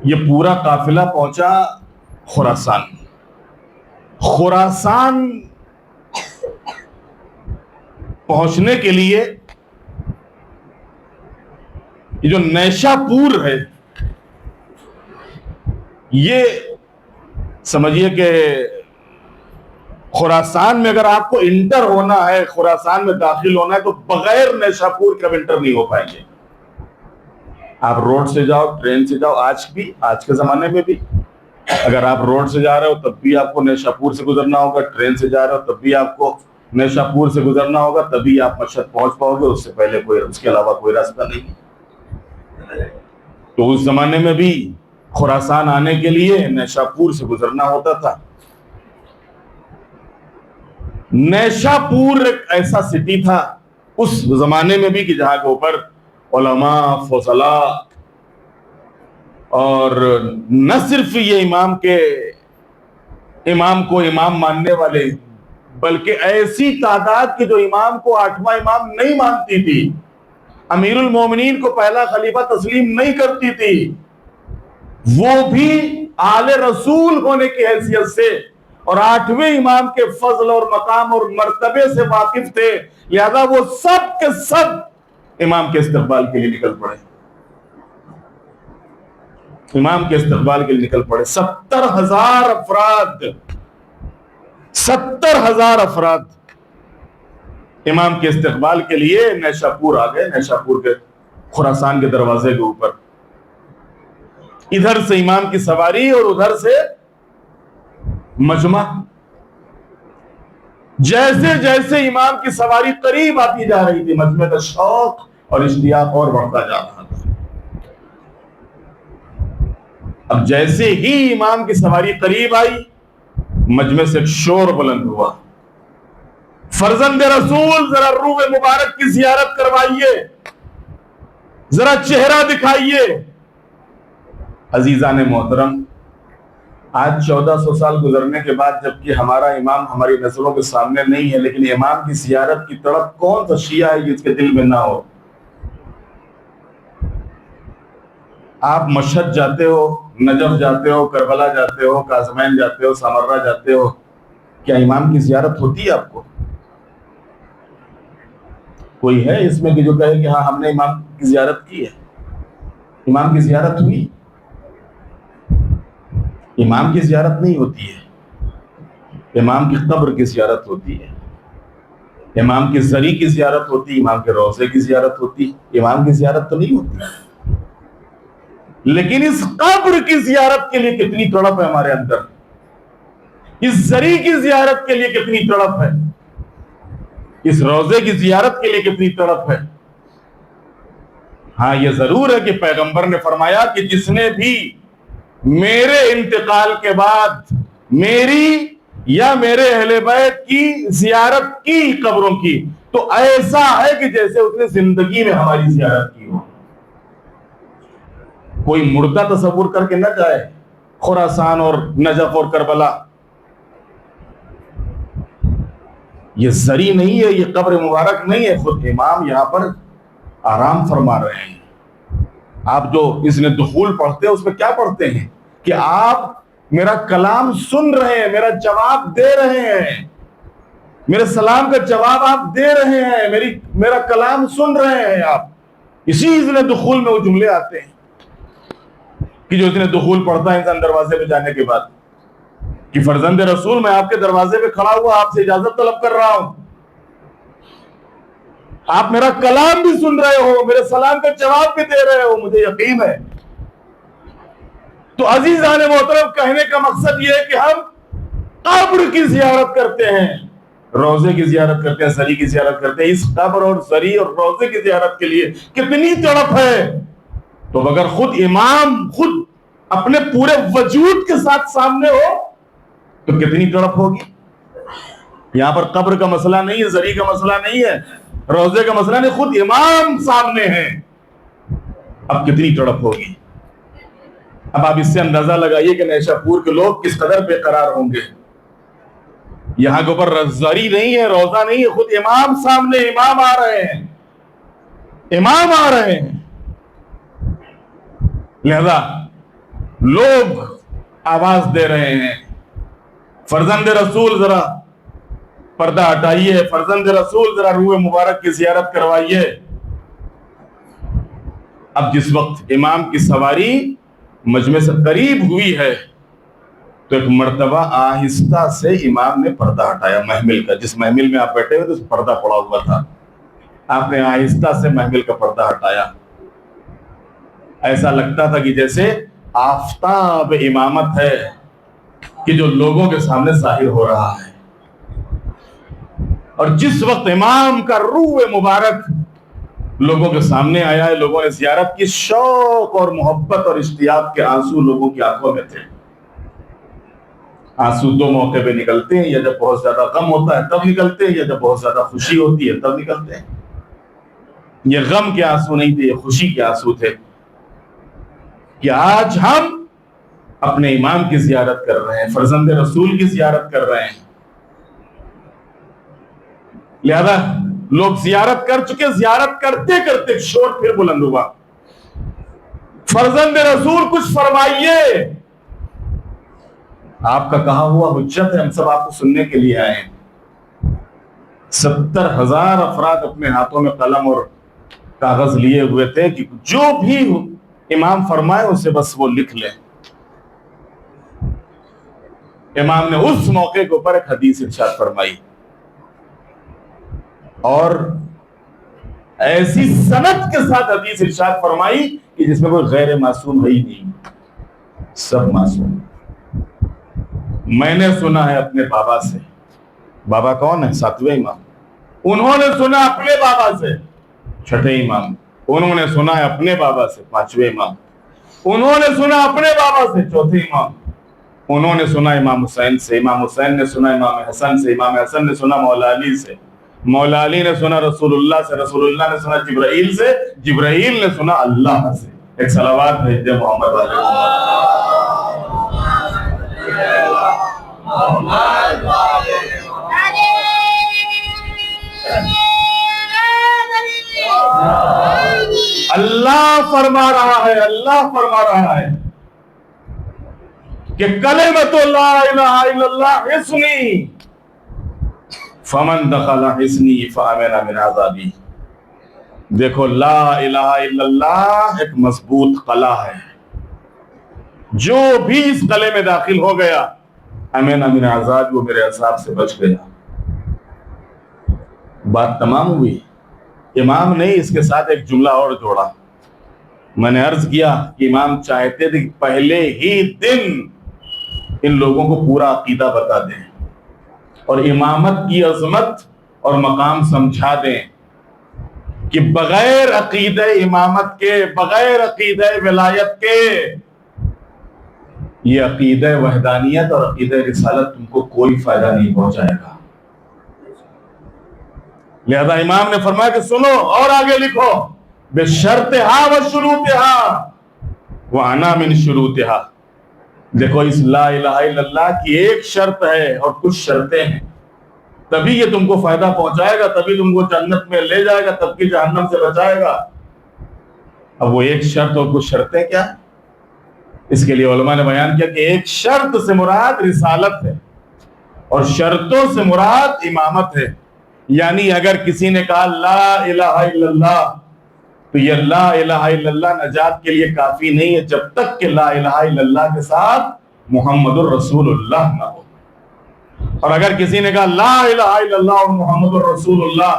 A: یہ پورا قافلہ پہنچا خراسان۔ خراسان پہنچنے کے لیے یہ جو نیشا پور ہے، یہ سمجھیے کہ خراسان میں اگر آپ کو انٹر ہونا ہے، خراسان میں داخل ہونا ہے، تو بغیر نیشا پور کے انٹر نہیں ہو پائیں گے۔ آپ روڈ سے جاؤ، ٹرین سے جاؤ، آج کے زمانے میں بھی اگر آپ روڈ سے جا رہے ہو تب بھی آپ کو نیشا پور سے گزرنا ہوگا، ٹرین سے جا رہے ہو تب بھی آپ کو نیشا پور سے گزرنا ہوگا، تبھی آپ مشہد پہنچ پاؤ گے، اس سے پہلے اس کے علاوہ کوئی راستہ نہیں۔ تو اس زمانے میں بھی خراسان آنے کے لیے نیشا پور سے گزرنا ہوتا تھا۔ نیشا پور ایک ایسا سٹی تھا اس زمانے میں بھی کہ جہاں کے اوپر علماء، فضلاء، اور نہ صرف یہ امام کو امام ماننے والے، بلکہ ایسی تعداد کہ جو امام کو 8واں امام نہیں مانتی تھی، امیر المومنین کو پہلا خلیفہ تسلیم نہیں کرتی تھی، وہ بھی آل رسول ہونے کی حیثیت سے اور 8ویں امام کے فضل اور مقام اور مرتبے سے واقف تھے، لہذا وہ سب کے سب امام کے استقبال کے لیے نکل پڑے۔ امام کے استقبال کے لیے نکل پڑے 70,000 افراد، 70,000 افراد امام کے استقبال کے لیے نیشا پور آ گئے، نیشا پور کے خراسان کے دروازے کے اوپر۔ ادھر سے امام کی سواری اور ادھر سے مجمع۔ جیسے جیسے امام کی سواری قریب آتی جا رہی تھی، مجمع کا شوق اور اشتیاق اور بڑھتا جا رہا تھا۔ اب جیسے ہی امام کی سواری قریب آئی، مجمع سے ایک شور بلند ہوا، فرزند رسول ذرا روح مبارک کی زیارت کروائیے، ذرا چہرہ دکھائیے۔ عزیزان محترم، آج 1400 سال گزرنے کے بعد جبکہ ہمارا امام ہماری نظروں کے سامنے نہیں ہے، لیکن امام کی زیارت کی تڑپ کون سا شیعہ ہے جس کے دل میں نہ ہو؟ آپ مشہد جاتے ہو، نجف جاتے ہو، کربلا جاتے ہو، کاظمین جاتے ہو، سامرہ جاتے ہو، کیا امام کی زیارت ہوتی ہے آپ کو؟ کوئی ہے اس میں کہ جو کہے کہ ہاں ہم نے امام کی زیارت کی ہے؟ امام کی زیارت ہوئی؟ امام کی زیارت نہیں ہوتی ہے، امام کی قبر کی زیارت ہوتی ہے، امام کی زری کی زیارت ہوتی، امام کے روضے کی زیارت ہوتی، امام کی زیارت تو نہیں ہوتی۔ لیکن اس قبر کی زیارت کے لیے کتنی تڑپ ہے ہمارے اندر، اس زری کی زیارت کے لیے کتنی تڑپ ہے، اس روضے کی زیارت کے لیے کتنی تڑپ ہے۔ ہاں یہ ضرور ہے کہ پیغمبر نے فرمایا کہ جس نے بھی میرے انتقال کے بعد میری یا میرے اہل بیت کی زیارت کی قبروں کی تو ایسا ہے کہ جیسے اس نے زندگی میں ہماری زیارت کی ہو۔ کوئی مردہ تصور کر کے نہ جائے خراسان اور نجف اور کربلا۔ یہ زری نہیں ہے، یہ قبر مبارک نہیں ہے، خود امام یہاں پر آرام فرما رہے ہیں۔ آپ جو اس نے دخول پڑھتے ہیں اس میں کیا پڑھتے ہیں کہ آپ میرا کلام سن رہے ہیں، میرا جواب دے رہے ہیں، میرے سلام کا جواب آپ دے رہے ہیں، میرا کلام سن رہے ہیں آپ۔ اسی اس نے دخول میں وہ جملے آتے ہیں کہ جو اس نے دخول پڑھتا ہے انسان دروازے پہ جانے کے بعد کہ فرزند رسول میں آپ کے دروازے پہ کھڑا ہوا آپ سے اجازت طلب کر رہا ہوں، آپ میرا کلام بھی سن رہے ہو، میرے سلام کا جواب بھی دے رہے ہو، مجھے یقین ہے۔ تو عزیزان محترم کہنے کا مقصد یہ ہے کہ ہم قبر کی زیارت کرتے ہیں، روزے کی زیارت کرتے ہیں، زری کی زیارت کرتے ہیں۔ اس قبر اور زری اور روزے کی زیارت کے لیے کتنی تڑپ ہے، تو اگر خود امام خود اپنے پورے وجود کے ساتھ سامنے ہو تو کتنی تڑپ ہوگی۔ یہاں پر قبر کا مسئلہ نہیں ہے، زری کا مسئلہ نہیں ہے، روزے کا مسئلہ نہیں، خود امام سامنے ہیں، اب کتنی تڑپ ہوگی۔ اب آپ اس سے اندازہ لگائیے کہ نیشہ پور کے لوگ کس قدر بے قرار ہوں گے۔ یہاں کے اوپر زری نہیں ہے، روزہ نہیں ہے، خود امام سامنے، امام آ رہے ہیں، امام آ رہے ہیں۔ لہذا لوگ آواز دے رہے ہیں فرزند رسول ذرا پردہ ہٹائیے، فرزند رسول ذرا روح مبارک کی زیارت کروائیے۔ اب جس وقت امام کی سواری مجمع سے قریب ہوئی ہے تو ایک مرتبہ آہستہ سے امام نے پردہ ہٹایا محمل کا، جس محمل میں آپ بیٹھے ہوئے تو اس پردہ پڑا ہوا تھا، آپ نے آہستہ سے محمل کا پردہ ہٹایا۔ ایسا لگتا تھا کہ جیسے آفتاب امامت ہے کہ جو لوگوں کے سامنے ظاہر ہو رہا ہے۔ اور جس وقت امام کا روح مبارک لوگوں کے سامنے آیا ہے، لوگوں نے زیارت کی، شوق اور محبت اور اشتیاق کے آنسو لوگوں کی آنکھوں میں تھے۔ آنسو دو موقع پہ نکلتے ہیں، یا جب بہت زیادہ غم ہوتا ہے تب نکلتے ہیں، یا جب بہت زیادہ خوشی ہوتی ہے تب نکلتے ہیں۔ یہ غم کے آنسو نہیں تھے، یہ خوشی کے آنسو تھے کہ آج ہم اپنے امام کی زیارت کر رہے ہیں، فرزند رسول کی زیارت کر رہے ہیں۔ لہذا لوگ زیارت کر چکے، زیارت کرتے کرتے شور پھر بلند ہوا، فرزند رسول کچھ فرمائیے، آپ کا کہا ہوا حجت ہے، ہم سب آپ کو سننے کے لیے آئے ہیں۔ 70,000 افراد اپنے ہاتھوں میں قلم اور کاغذ لیے ہوئے تھے کہ جو بھی امام فرمائے اسے بس وہ لکھ لیں۔ امام نے اس موقع کے اوپر ایک حدیث ارشاد فرمائی اور ایسی سند کے ساتھ حدیث ارشاد فرمائی کہ جس میں کوئی غیر معصوم ہے ہی نہیں، سب معصوم۔ میں نے سنا ہے اپنے بابا سے، بابا کون ہے؟ 7ویں امام۔ انہوں نے سنا اپنے بابا سے، 6ٹھے امام۔ انہوں نے سنا ہے اپنے بابا سے، 5ویں امام۔ انہوں نے سنا اپنے بابا سے، 4تھے امام۔ انہوں نے سنا امام حسین سے، امام حسین نے سنا امام حسن سے، امام حسن نے سنا مولا علی سے، مولا علی نے سنا رسول اللہ سے، رسول اللہ نے سنا جبرائیل سے، جبرائیل نے سنا اللہ سے۔ ایک صلوات بھیج دے محمد علیہ اللہ فرما رہا ہے کہ کلمۃ لا الہ الا اللہ حصنی فمن دخل حصنی فامن من عذابی. دیکھو لا الہ الا اللہ ایک مضبوط قلعہ ہے، جو بھی اس قلعے میں داخل ہو گیا امن من عذاب، وہ میرے عذاب سے بچ گیا. بات تمام ہوئی. امام نے اس کے ساتھ ایک جملہ اور جوڑا. میں نے عرض کیا کہ امام چاہتے تھے کہ پہلے ہی دن ان لوگوں کو پورا عقیدہ بتا دیں اور امامت کی عظمت اور مقام سمجھا دیں کہ بغیر عقیدہ امامت کے، بغیر عقیدہ ولایت کے، یہ عقیدہ وحدانیت اور عقیدہ رسالت تم کو کوئی فائدہ نہیں پہنچائے گا. لہذا امام نے فرمایا کہ سنو اور آگے لکھو بشرطہا وشروطہا وانا من شروطہا. دیکھو اس لا الہ الا اللہ کی ایک شرط ہے اور کچھ شرطیں ہیں، تبھی یہ تم کو فائدہ پہنچائے گا، تبھی تم کو جنت میں لے جائے گا، تب کی جہنم سے بچائے گا. اب وہ ایک شرط اور کچھ شرطیں کیا ہیں؟ اس کے لیے علماء نے بیان کیا کہ ایک شرط سے مراد رسالت ہے اور شرطوں سے مراد امامت ہے. یعنی اگر کسی نے کہا لا الہ الا اللہ تو یہ لا الہ الا اللہ نجات کے لیے کافی نہیں ہے جب تک کہ لا الہ الا اللہ کے ساتھ محمد الرسول اللہ نہ ہو. اور اگر کسی نے کہا لا الہ الا اللہ اور محمد الرسول اللہ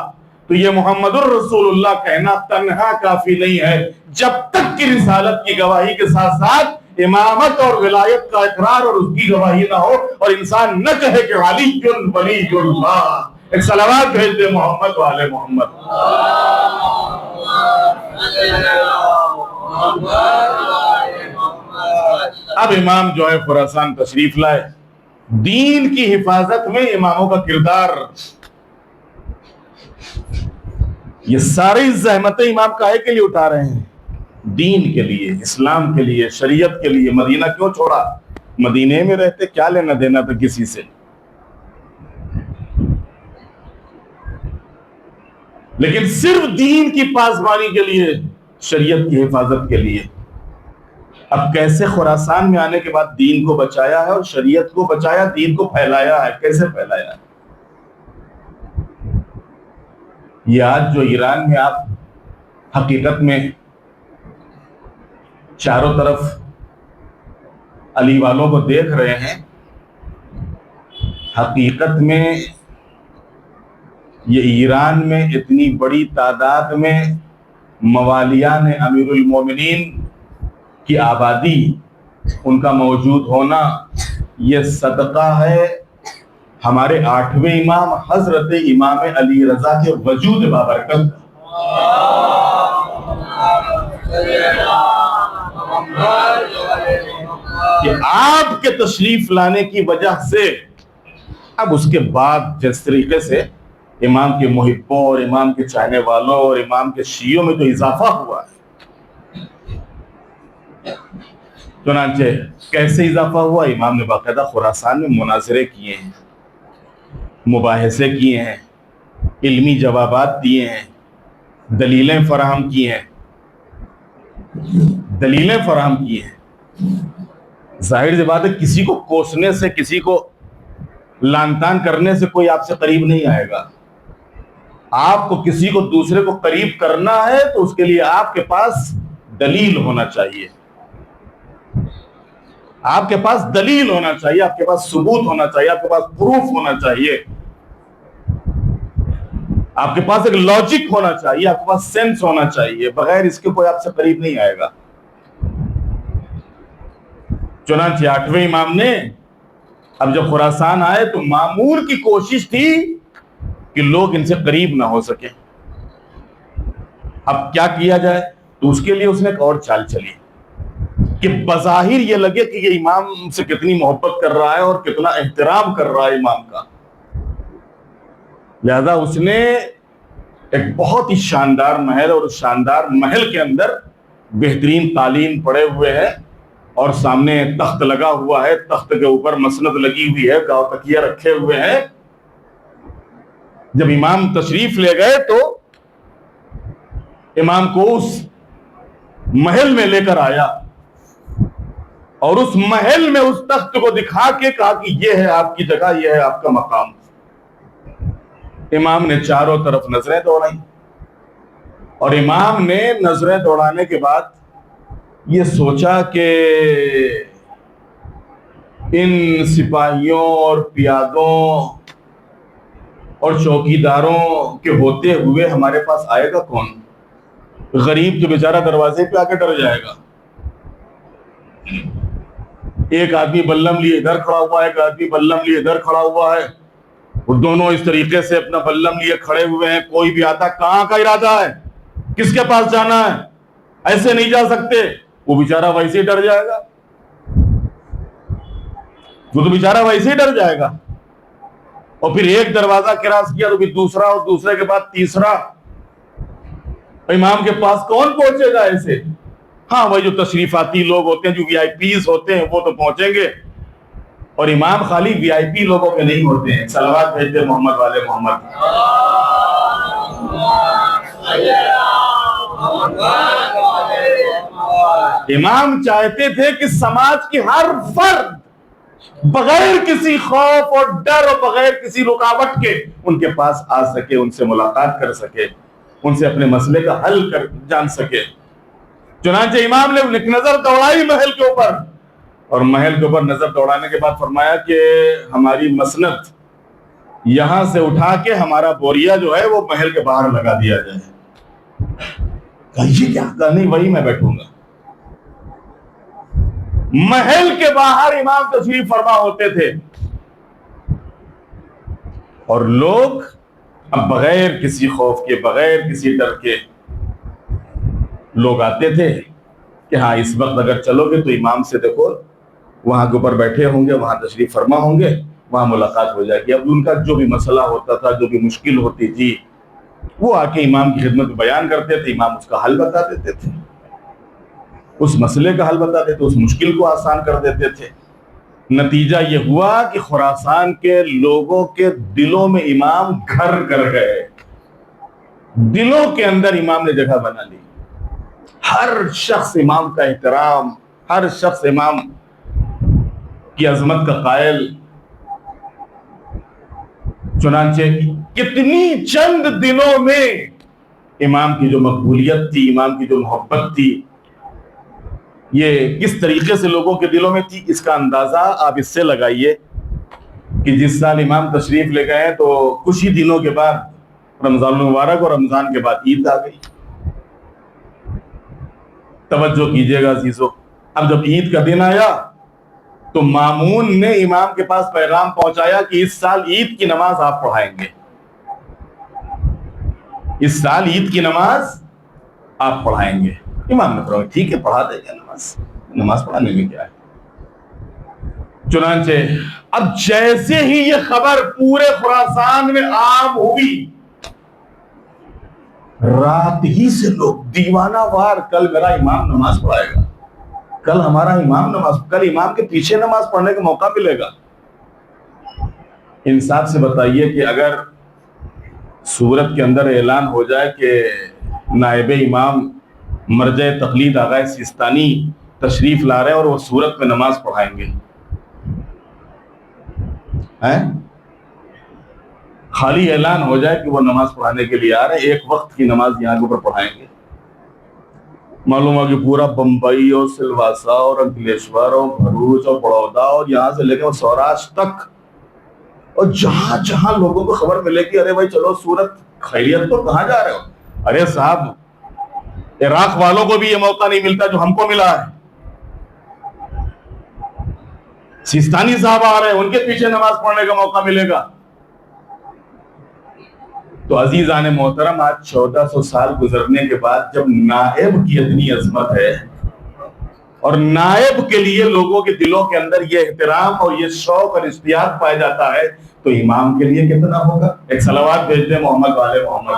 A: تو یہ محمد الرسول اللہ کہنا تنہا کافی نہیں ہے جب تک کہ رسالت کی گواہی کے ساتھ ساتھ امامت اور ولایت کا اقرار اور اس کی گواہی نہ ہو اور انسان نہ کہے کہ علی ولی اللہ. ایک صلوات بھیج دے محمد والے محمد. اب امام جو ہے خراسان تشریف لائے. دین کی حفاظت میں اماموں کا کردار، یہ ساری زحمتیں امام کاہے کے لیے اٹھا رہے ہیں؟ دین کے لیے، اسلام کے لیے، شریعت کے لیے. مدینہ کیوں چھوڑا؟ مدینے میں رہتے کیا لینا دینا تھا کسی سے؟ لیکن صرف دین کی پاسبانی کے لیے، شریعت کی حفاظت کے لیے. اب کیسے خراسان میں آنے کے بعد دین کو بچایا ہے اور شریعت کو بچایا، دین کو پھیلایا ہے. کیسے پھیلایا ہے؟ یہ آج جو ایران میں آپ حقیقت میں چاروں طرف علی والوں کو دیکھ رہے ہیں، حقیقت میں یہ ایران میں اتنی بڑی تعداد میں موالیان امیر المومنین کی آبادی، ان کا موجود ہونا، یہ صدقہ ہے ہمارے 8ویں امام حضرت امام علی رضا کے وجود بابرکت. کہ آپ کے تشریف لانے کی وجہ سے اب اس کے بعد جس طریقے سے امام کے محبوں اور امام کے چاہنے والوں اور امام کے شیعوں میں تو اضافہ ہوا ہے. چنانچہ کیسے اضافہ ہوا؟ امام نے باقاعدہ خراسان میں مناظرے کیے ہیں، مباحثے کیے ہیں، علمی جوابات دیے ہیں، دلیلیں فراہم کی ہیں. ظاہر سی بات ہے کسی کو کوسنے سے، کسی کو لان تان کرنے سے کوئی آپ سے قریب نہیں آئے گا. آپ کو کسی کو دوسرے کو قریب کرنا ہے تو اس کے لیے آپ کے پاس دلیل ہونا چاہیے، آپ کے پاس دلیل ہونا چاہیے، آپ کے پاس ثبوت ہونا چاہیے، آپ کے پاس پروف ہونا چاہیے، آپ کے پاس ایک لاجک ہونا چاہیے، آپ کے پاس سینس ہونا چاہیے. بغیر اس کے کوئی آپ سے قریب نہیں آئے گا. چنانچہ 8ویں امام نے اب جب خراسان آئے تو معمول کی کوشش تھی کہ لوگ ان سے قریب نہ ہو سکیں. اب کیا کیا جائے؟ تو اس کے لیے اس نے ایک اور چال چلی کہ بظاہر یہ لگے کہ یہ امام سے کتنی محبت کر رہا ہے اور کتنا احترام کر رہا ہے امام کا. لہذا اس نے ایک بہت ہی شاندار محل، اور اس شاندار محل کے اندر بہترین قالین پڑے ہوئے ہیں اور سامنے تخت لگا ہوا ہے، تخت کے اوپر مسند لگی ہوئی ہے، گاؤ تکیہ رکھے ہوئے ہیں. جب امام تشریف لے گئے تو امام کو اس محل میں لے کر آیا اور اس محل میں اس تخت کو دکھا کے کہا کہ یہ ہے آپ کی جگہ، یہ ہے آپ کا مقام۔ امام نے چاروں طرف نظریں دوڑائیں، اور امام نے نظریں دوڑانے کے بعد یہ سوچا کہ ان سپاہیوں اور پیادوں اور چوکیداروں کے ہوتے ہوئے ہمارے پاس آئے گا کون؟ غریب جو بیچارہ دروازے پہ آ کے ڈر جائے گا۔ ایک آدمی بلم لیے ادھر کھڑا ہوا ہے، ایک آدمی بلم لیے ادھر کھڑا ہوا ہے، وہ دونوں اس طریقے سے اپنا بلم لیے کھڑے ہوئے ہیں۔ کوئی بھی آتا کہاں کا ارادہ ہے، کس کے پاس جانا ہے، ایسے نہیں جا سکتے۔ وہ بیچارہ ویسے ہی ڈر جائے گا، وہ تو بیچارہ ویسے ہی ڈر جائے گا۔ اور پھر ایک دروازہ کراس کیا تو پھر دوسرا، اور دوسرے کے بعد تیسرا۔ امام کے پاس کون پہنچے گا ایسے؟ ہاں وہی جو تشریفاتی لوگ ہوتے ہیں، جو وی آئی پیز ہوتے ہیں، وہ تو پہنچیں گے۔ اور امام خالی وی آئی پی لوگوں کے نہیں ہوتے ہیں۔ صلوات بھیجتے محمد والے محمد۔ امام چاہتے تھے کہ سماج کی ہر فرد بغیر کسی خوف اور ڈر اور بغیر کسی رکاوٹ کے ان کے پاس آ سکے، ان سے ملاقات کر سکے، ان سے اپنے مسئلے کا حل کر جان سکے۔ چنانچہ امام نے ایک نظر دوڑائی محل کے اوپر، اور محل کے اوپر نظر دوڑانے کے بعد فرمایا کہ ہماری مسند یہاں سے اٹھا کے ہمارا بوریا جو ہے وہ محل کے باہر لگا دیا جائے۔ یہ کیا کہا؟ نہیں، وہی میں بیٹھوں گا۔ محل کے باہر امام تشریف فرما ہوتے تھے، اور لوگ اب بغیر کسی خوف کے، بغیر کسی ڈر کے لوگ آتے تھے کہ ہاں اس وقت اگر چلو گے تو امام سے دیکھو وہاں کے اوپر بیٹھے ہوں گے، وہاں تشریف فرما ہوں گے، وہاں ملاقات ہو جائے گی۔ اب ان کا جو بھی مسئلہ ہوتا تھا، جو بھی مشکل ہوتی تھی، وہ آ کے امام کی خدمت میں بیان کرتے تھے، امام اس کا حل بتا دیتے تھے، اس مسئلے کا حل بتا دیتے، اس مشکل کو آسان کر دیتے تھے۔ نتیجہ یہ ہوا کہ خراسان کے لوگوں کے دلوں میں امام گھر کر گئے، دلوں کے اندر امام نے جگہ بنا لی۔ ہر شخص امام کا احترام، ہر شخص امام کی عظمت کا قائل۔ چنانچہ کتنی چند دنوں میں امام کی جو مقبولیت تھی، امام کی جو محبت تھی، یہ کس طریقے سے لوگوں کے دلوں میں تھی، اس کا اندازہ آپ اس سے لگائیے کہ جس سال امام تشریف لے گئے تو کچھ ہی دنوں کے بعد رمضان المبارک، اور رمضان کے بعد عید آ گئی۔ توجہ کیجئے گا عزیزو، اب جب عید کا دن آیا تو مامون نے امام کے پاس پیغام پہنچایا کہ اس سال عید کی نماز آپ پڑھائیں گے، اس سال عید کی نماز آپ پڑھائیں گے۔ امام نے فرمایا ٹھیک ہے، پڑھا دیں گے نماز پڑھانے میں کیا ہے۔ چنانچہ اب جیسے ہی یہ خبر پورے خراسان میں عام ہوئی، رات ہی سے لوگ دیوانہ وار، کل میرا امام نماز پڑھائے گا، کل ہمارا امام کل امام کے پیچھے نماز پڑھنے کا موقع ملے گا۔ انصاف سے بتائیے کہ اگر سورت کے اندر اعلان ہو جائے کہ نائب امام مرجع تقلید آغا سیستانی تشریف لا رہے ہیں اور وہ سورت میں نماز پڑھائیں گے، خالی اعلان ہو جائے کہ وہ نماز پڑھانے کے لیے آ رہے ہیں، ایک وقت کی نماز یہاں کے اوپر پڑھائیں گے، معلوم ہوا کہ پورا بمبئی اور سلواسا اور انکلیشور اور بھروچ اور بڑودہ اور یہاں سے لے کے سوراشٹر تک، اور جہاں جہاں لوگوں کو خبر ملے کہ ارے بھائی چلو سورت، خیریت تو کہاں جا رہے ہو؟ ارے صاحب عراق والوں کو بھی یہ موقع نہیں ملتا جو ہم کو ملا ہے، سیستانی صاحب آ رہے ہیں، ان کے پیچھے نماز پڑھنے کا موقع ملے گا۔ تو عزیزان محترم، آج 1400 سال گزرنے کے بعد جب نائب کی اتنی عظمت ہے اور نائب کے لیے لوگوں کے دلوں کے اندر یہ احترام اور یہ شوق اور اشتیاق پایا جاتا ہے، تو امام کے لیے کتنا ہوگا؟ ایک صلوات بھیج دیں محمد والے محمد۔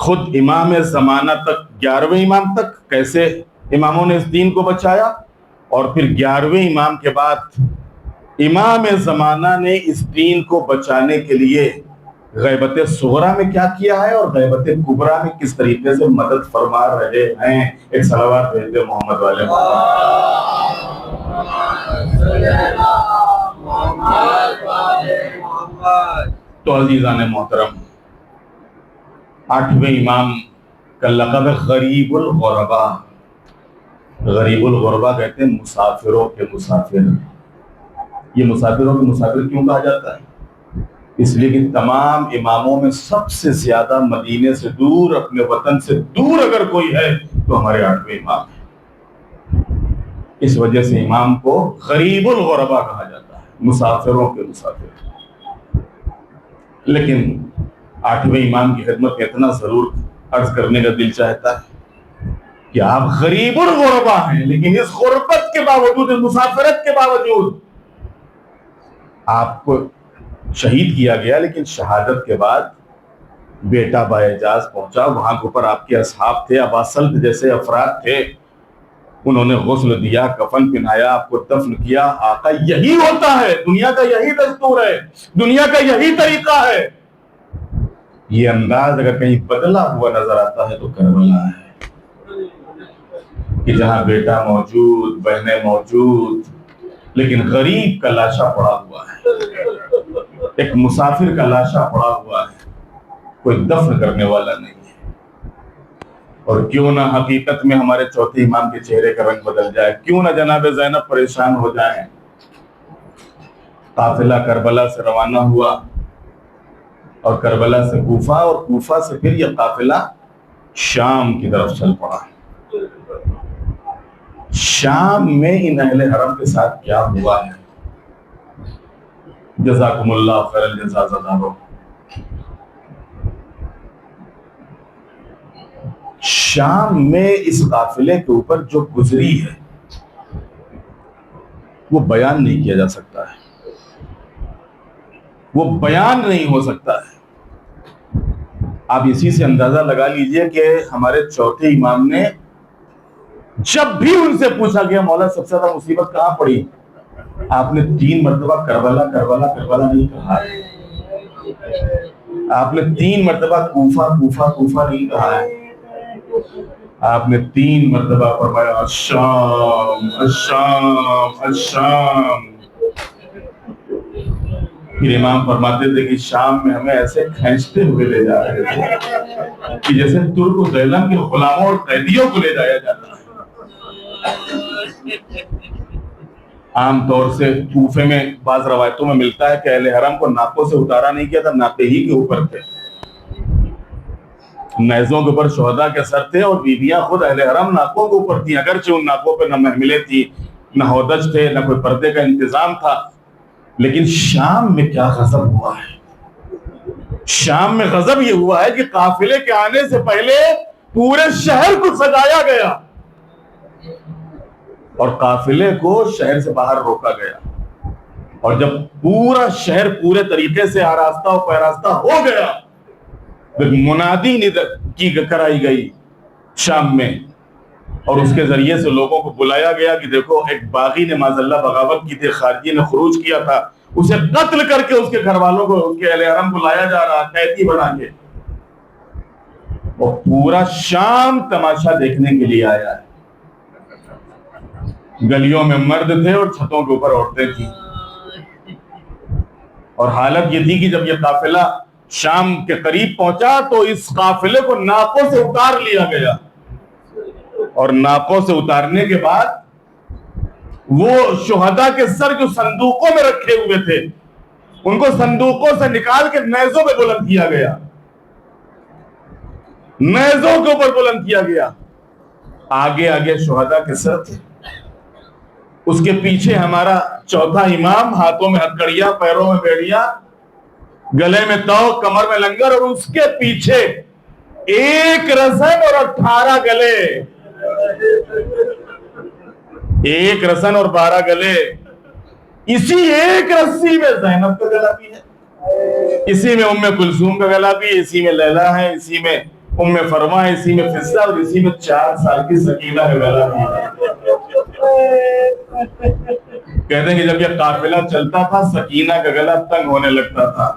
A: خود امام زمانہ تک، 11ویں امام تک کیسے اماموں نے اس دین کو بچایا، اور پھر 11ویں امام کے بعد امام زمانہ نے اس دین کو بچانے کے لیے غیبت صغرا میں کیا کیا ہے، اور غیبت کبرا میں کس طریقے سے مدد فرما رہے ہیں۔ ایک صلوات بھیج دے محمد والے تو عزیزان محترم، 8ویں امام کا لقب ہے غریب الغربا۔ غریب الغربا کہتے ہیں مسافروں کے مسافر۔ یہ مسافروں کے مسافر کیوں کہا جاتا ہے؟ اس لیے کہ تمام اماموں میں سب سے زیادہ مدینے سے دور، اپنے وطن سے دور اگر کوئی ہے تو ہمارے 8ویں امام ہے۔ اس وجہ سے امام کو غریب الغربا کہا جاتا ہے، مسافروں کے مسافر۔ لیکن 8ویں امام کی خدمت میں اتنا ضرور عرض کرنے کا دل چاہتا ہے کہ آپ غریب الغربا ہیں، لیکن اس غربت کے باوجود، اس مسافرت کے باوجود آپ کو شہید کیا گیا، لیکن شہادت کے بعد بیٹا باعجاز پہنچا، وہاں کے اوپر آپ کے اصحاب تھے، ابا سلط جیسے افراد تھے، انہوں نے غسل دیا، کفن پہنایا، آپ کو دفن کیا۔ آقا یہی ہوتا ہے، دنیا کا یہی دستور ہے، دنیا کا یہی طریقہ ہے۔ یہ انداز اگر کہیں بدلا ہوا نظر آتا ہے تو کربلا ہے، کہ جہاں بیٹا موجود، بہنیں موجود، لیکن غریب کا لاشا پڑا ہوا ہے، ایک مسافر کا لاشا پڑا ہوا ہے، کوئی دفن کرنے والا نہیں ہے۔ اور کیوں نہ حقیقت میں ہمارے چوتھے امام کے چہرے کا رنگ بدل جائے، کیوں نہ جناب زینب پریشان ہو جائیں۔ قافلہ کربلا سے روانہ ہوا، اور کربلا سے کوفہ، اور کوفہ سے پھر یہ قافلہ شام کی طرف چل پڑا۔ شام میں ان اہل حرم کے ساتھ کیا ہوا ہے، جزاکم اللہ خیر الجزا زدارو۔ شام میں اس قافلے کے اوپر جو گزری ہے وہ بیان نہیں کیا جا سکتا ہے، وہ بیان نہیں ہو سکتا ہے۔ آپ اسی سے اندازہ لگا لیجئے کہ ہمارے چوتھے امام نے جب بھی ان سے پوچھا گیا مولا سب سے زیادہ مصیبت کہاں پڑی، آپ نے 3 مرتبہ کربلا کربلا کربلا نہیں کہا ہے، آپ نے 3 مرتبہ کوفہ کوفہ کوفہ نہیں کہا ہے، آپ نے 3 مرتبہ فرمایا الشام الشام الشام۔ پھر امام فرماتے تھے کہ شام میں ہمیں ایسے کھینچتے ہوئے لے جا رہے تھے کہ جیسے ترک و دیلم کے غلاموں اور قیدیوں کو لے جایا جاتا ہے۔ عام طور سے کوفے میں بعض روایتوں میں ملتا ہے کہ اہل حرم کو ناکوں سے اتارا نہیں کیا تھا، ناکے ہی کے اوپر تھے، نیزوں کے اوپر شہداء کے سر تھے، اور بیویاں خود اہل حرم ناکوں کے اوپر تھیں، اگرچہ ان ناکوں پہ نہ محملیں تھی، نہ ہودج تھے، نہ کوئی پردے کا انتظام تھا۔ لیکن شام میں کیا غضب ہوا ہے، شام میں غضب یہ ہوا ہے کہ قافلے کے آنے سے پہلے پورے شہر کو سجایا گیا اور قافلے کو شہر سے باہر روکا گیا، اور جب پورا شہر پورے طریقے سے آراستہ و پیراستہ ہو گیا تو منادی کی کرائی گئی شام میں، اور اس کے ذریعے سے لوگوں کو بلایا گیا کہ دیکھو ایک باغی نے معاذ اللہ بغاوت کی تھی، خارجی نے خروج کیا تھا، اسے قتل کر کے اس کے گھر والوں کو، اس کے اہل حرم کو لایا جا رہا قیدی بنا کے، اور پورا شام تماشا دیکھنے کے لیے آیا ہے۔ گلیوں میں مرد تھے اور چھتوں کے اوپر عورتیں تھیں، اور حالت یہ تھی کہ جب یہ قافلہ شام کے قریب پہنچا تو اس قافلے کو ناکوں سے اتار لیا گیا، اور ناکوں سے اتارنے کے بعد وہ شہداء کے سر جو صندوقوں میں رکھے ہوئے تھے ان کو صندوقوں سے نکال کے نیزوں پہ بلند کیا گیا، نیزوں کے اوپر بلند کیا گیا۔ آگے آگے شہداء کے سر تھے، اس کے پیچھے ہمارا چوتھا امام، ہاتھوں میں ہتھکڑیاں، پیروں میں بیڑیاں، گلے میں توق، کمر میں لنگر، اور اس کے پیچھے 1 رسن اور 18 گلے، 1 رسن اور 12 گلے۔ اسی ایک رسی میں زینب کا گلا بھی ہے، اسی میں ام کلثوم کا گلا بھی ہے، اسی میں لیلا ہے، اسی میں ام فرما اسی میں فضہ اور اسی میں 4 سال کی سکینہ کا گلا تھا۔ کہتے ہیں کہ جب یہ قافلہ چلتا تھا سکینہ کا گلا تنگ ہونے لگتا تھا،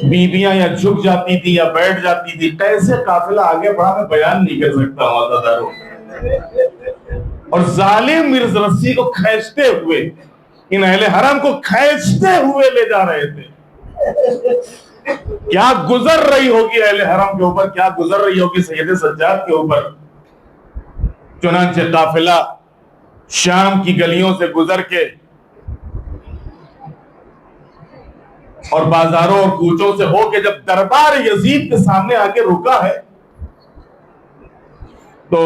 A: بیویاں یا جھک جاتی تھی یا بیٹھ جاتی تھی۔ کیسے قافلہ آگے بڑھا میں بیان نہیں کر سکتا ہوں عزادارو۔ اور ظالم مرز رسی کو کھینچتے ہوئے، ان اہل حرم کو کھینچتے ہوئے لے جا رہے تھے۔ کیا گزر رہی ہوگی اہل حرم کے اوپر، کیا گزر رہی ہوگی سید سجاد کے اوپر۔ چنانچہ قافلہ شام کی گلیوں سے گزر کے اور بازاروں اور کوچوں سے ہو کے جب دربار یزید کے سامنے آ کے رکا ہے تو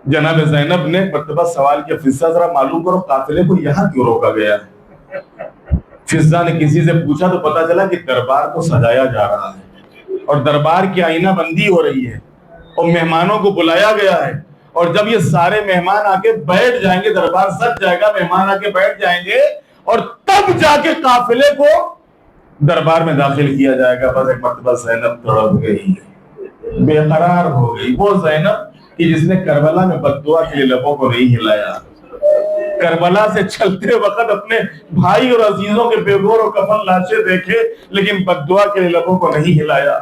A: جناب زینب نے مرتبہ سوال کیا، فضہ ذرا معلوم کرو قافلے کو یہاں کیوں روکا گیا ہے؟ فضہ نے کسی سے پوچھا تو پتا چلا کہ دربار کو سجایا جا رہا ہے اور دربار کی آئینہ بندی ہو رہی ہے اور مہمانوں کو بلایا گیا ہے، اور جب یہ سارے مہمان آ کے بیٹھ جائیں گے دربار سج جائے گا، مہمان آ کے بیٹھ جائیں گے اور تب جا کے قافلے کو دربار میں داخل کیا جائے گا۔ بس ایک مرتبہ زینب تڑپ گئی، بے قرار ہو گئی۔ وہ زینب کہ جس نے کربلا میں بد دعا کے لیے لبوں کو نہیں ہلایا، کربلا سے چلتے وقت اپنے بھائی اور عزیزوں کے بے گور و کفن لاشیں دیکھے لیکن بد دعا کے لیے لبوں کو نہیں ہلایا۔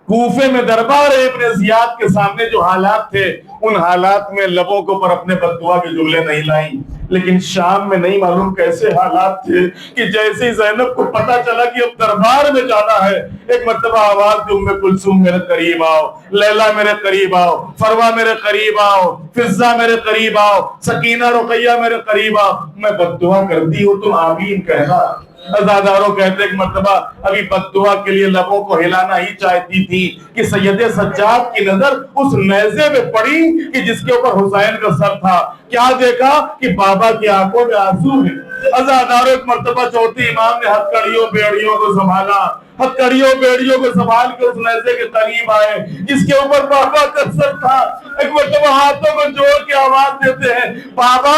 A: کوفے میں دربار ابن زیاد کے سامنے جو حالات تھے ان حالات میں لبوں کو پر اپنے بد دعا کے جملے نہیں لائیں، لیکن شام میں نہیں معلوم کیسے حالات تھے کہ جیسے زینب کو پتا چلا کہ اب دربار میں جانا ہے، ایک مرتبہ آواز دی، ام کلثوم میرے قریب آؤ، لیلا میرے قریب آؤ، فروا میرے قریب آؤ، فضہ میرے قریب آؤ، سکینہ رقیہ میرے قریب آؤ، میں بد دعا کرتی ہوں تم آمین کہنا۔ عزاداروں کہتے ایک مرتبہ ابھی بد دعا کے لیے لبوں کو ہلانا ہی چاہتی تھی کہ سید سجاد کی نظر اس نیزے میں پڑی کہ جس کے اوپر حسین کا سر تھا۔ کیا دیکھا کہ بابا کی آنکھوں میں آنسو ہے۔ عزاداروں ایک مرتبہ چوتھی امام نے ہتھکڑیوں بیڑیوں کو سنبھالا، ہتھکڑیوں بیڑیوں کو سنبھال کے اس نیزے کے قریب آئے جس کے اوپر بابا کا سر تھا۔ ایک مرتبہ ہاتھوں کو جوڑ کے آواز دیتے ہیں، بابا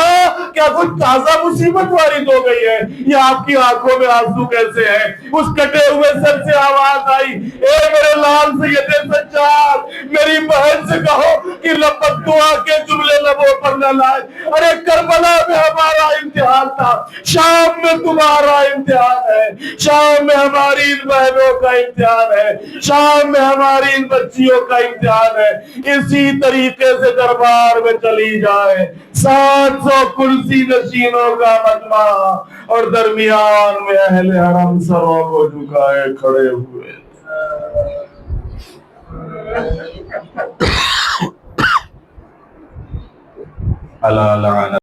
A: کیا کوئی تازہ مصیبت وارد ہو گئی ہے؟ یہ آپ کی آنکھوں میں آنسو کیسے ہیں؟ اس کٹے ہوئے سر سے آواز آئی، اے میرے لال سید سجاد، میری بہن سے کہو کہ لبت دعا کے جملے لبوں پر نہ لائے۔ ارے کربلا میں ہمارا امتحان تھا، شام میں تمہارا امتحان ہے، شام میں ہماری ان بہنوں کا امتحان ہے، شام میں ہماری ان بچیوں کا امتحان ہے۔ اسی طریقے سے دربار میں چلی جائے، 700 کرسی نشینوں کا مجمع اور درمیان میں اہل حرم سروں کو جھکائے کھڑے ہوئے۔ اللہ لعنت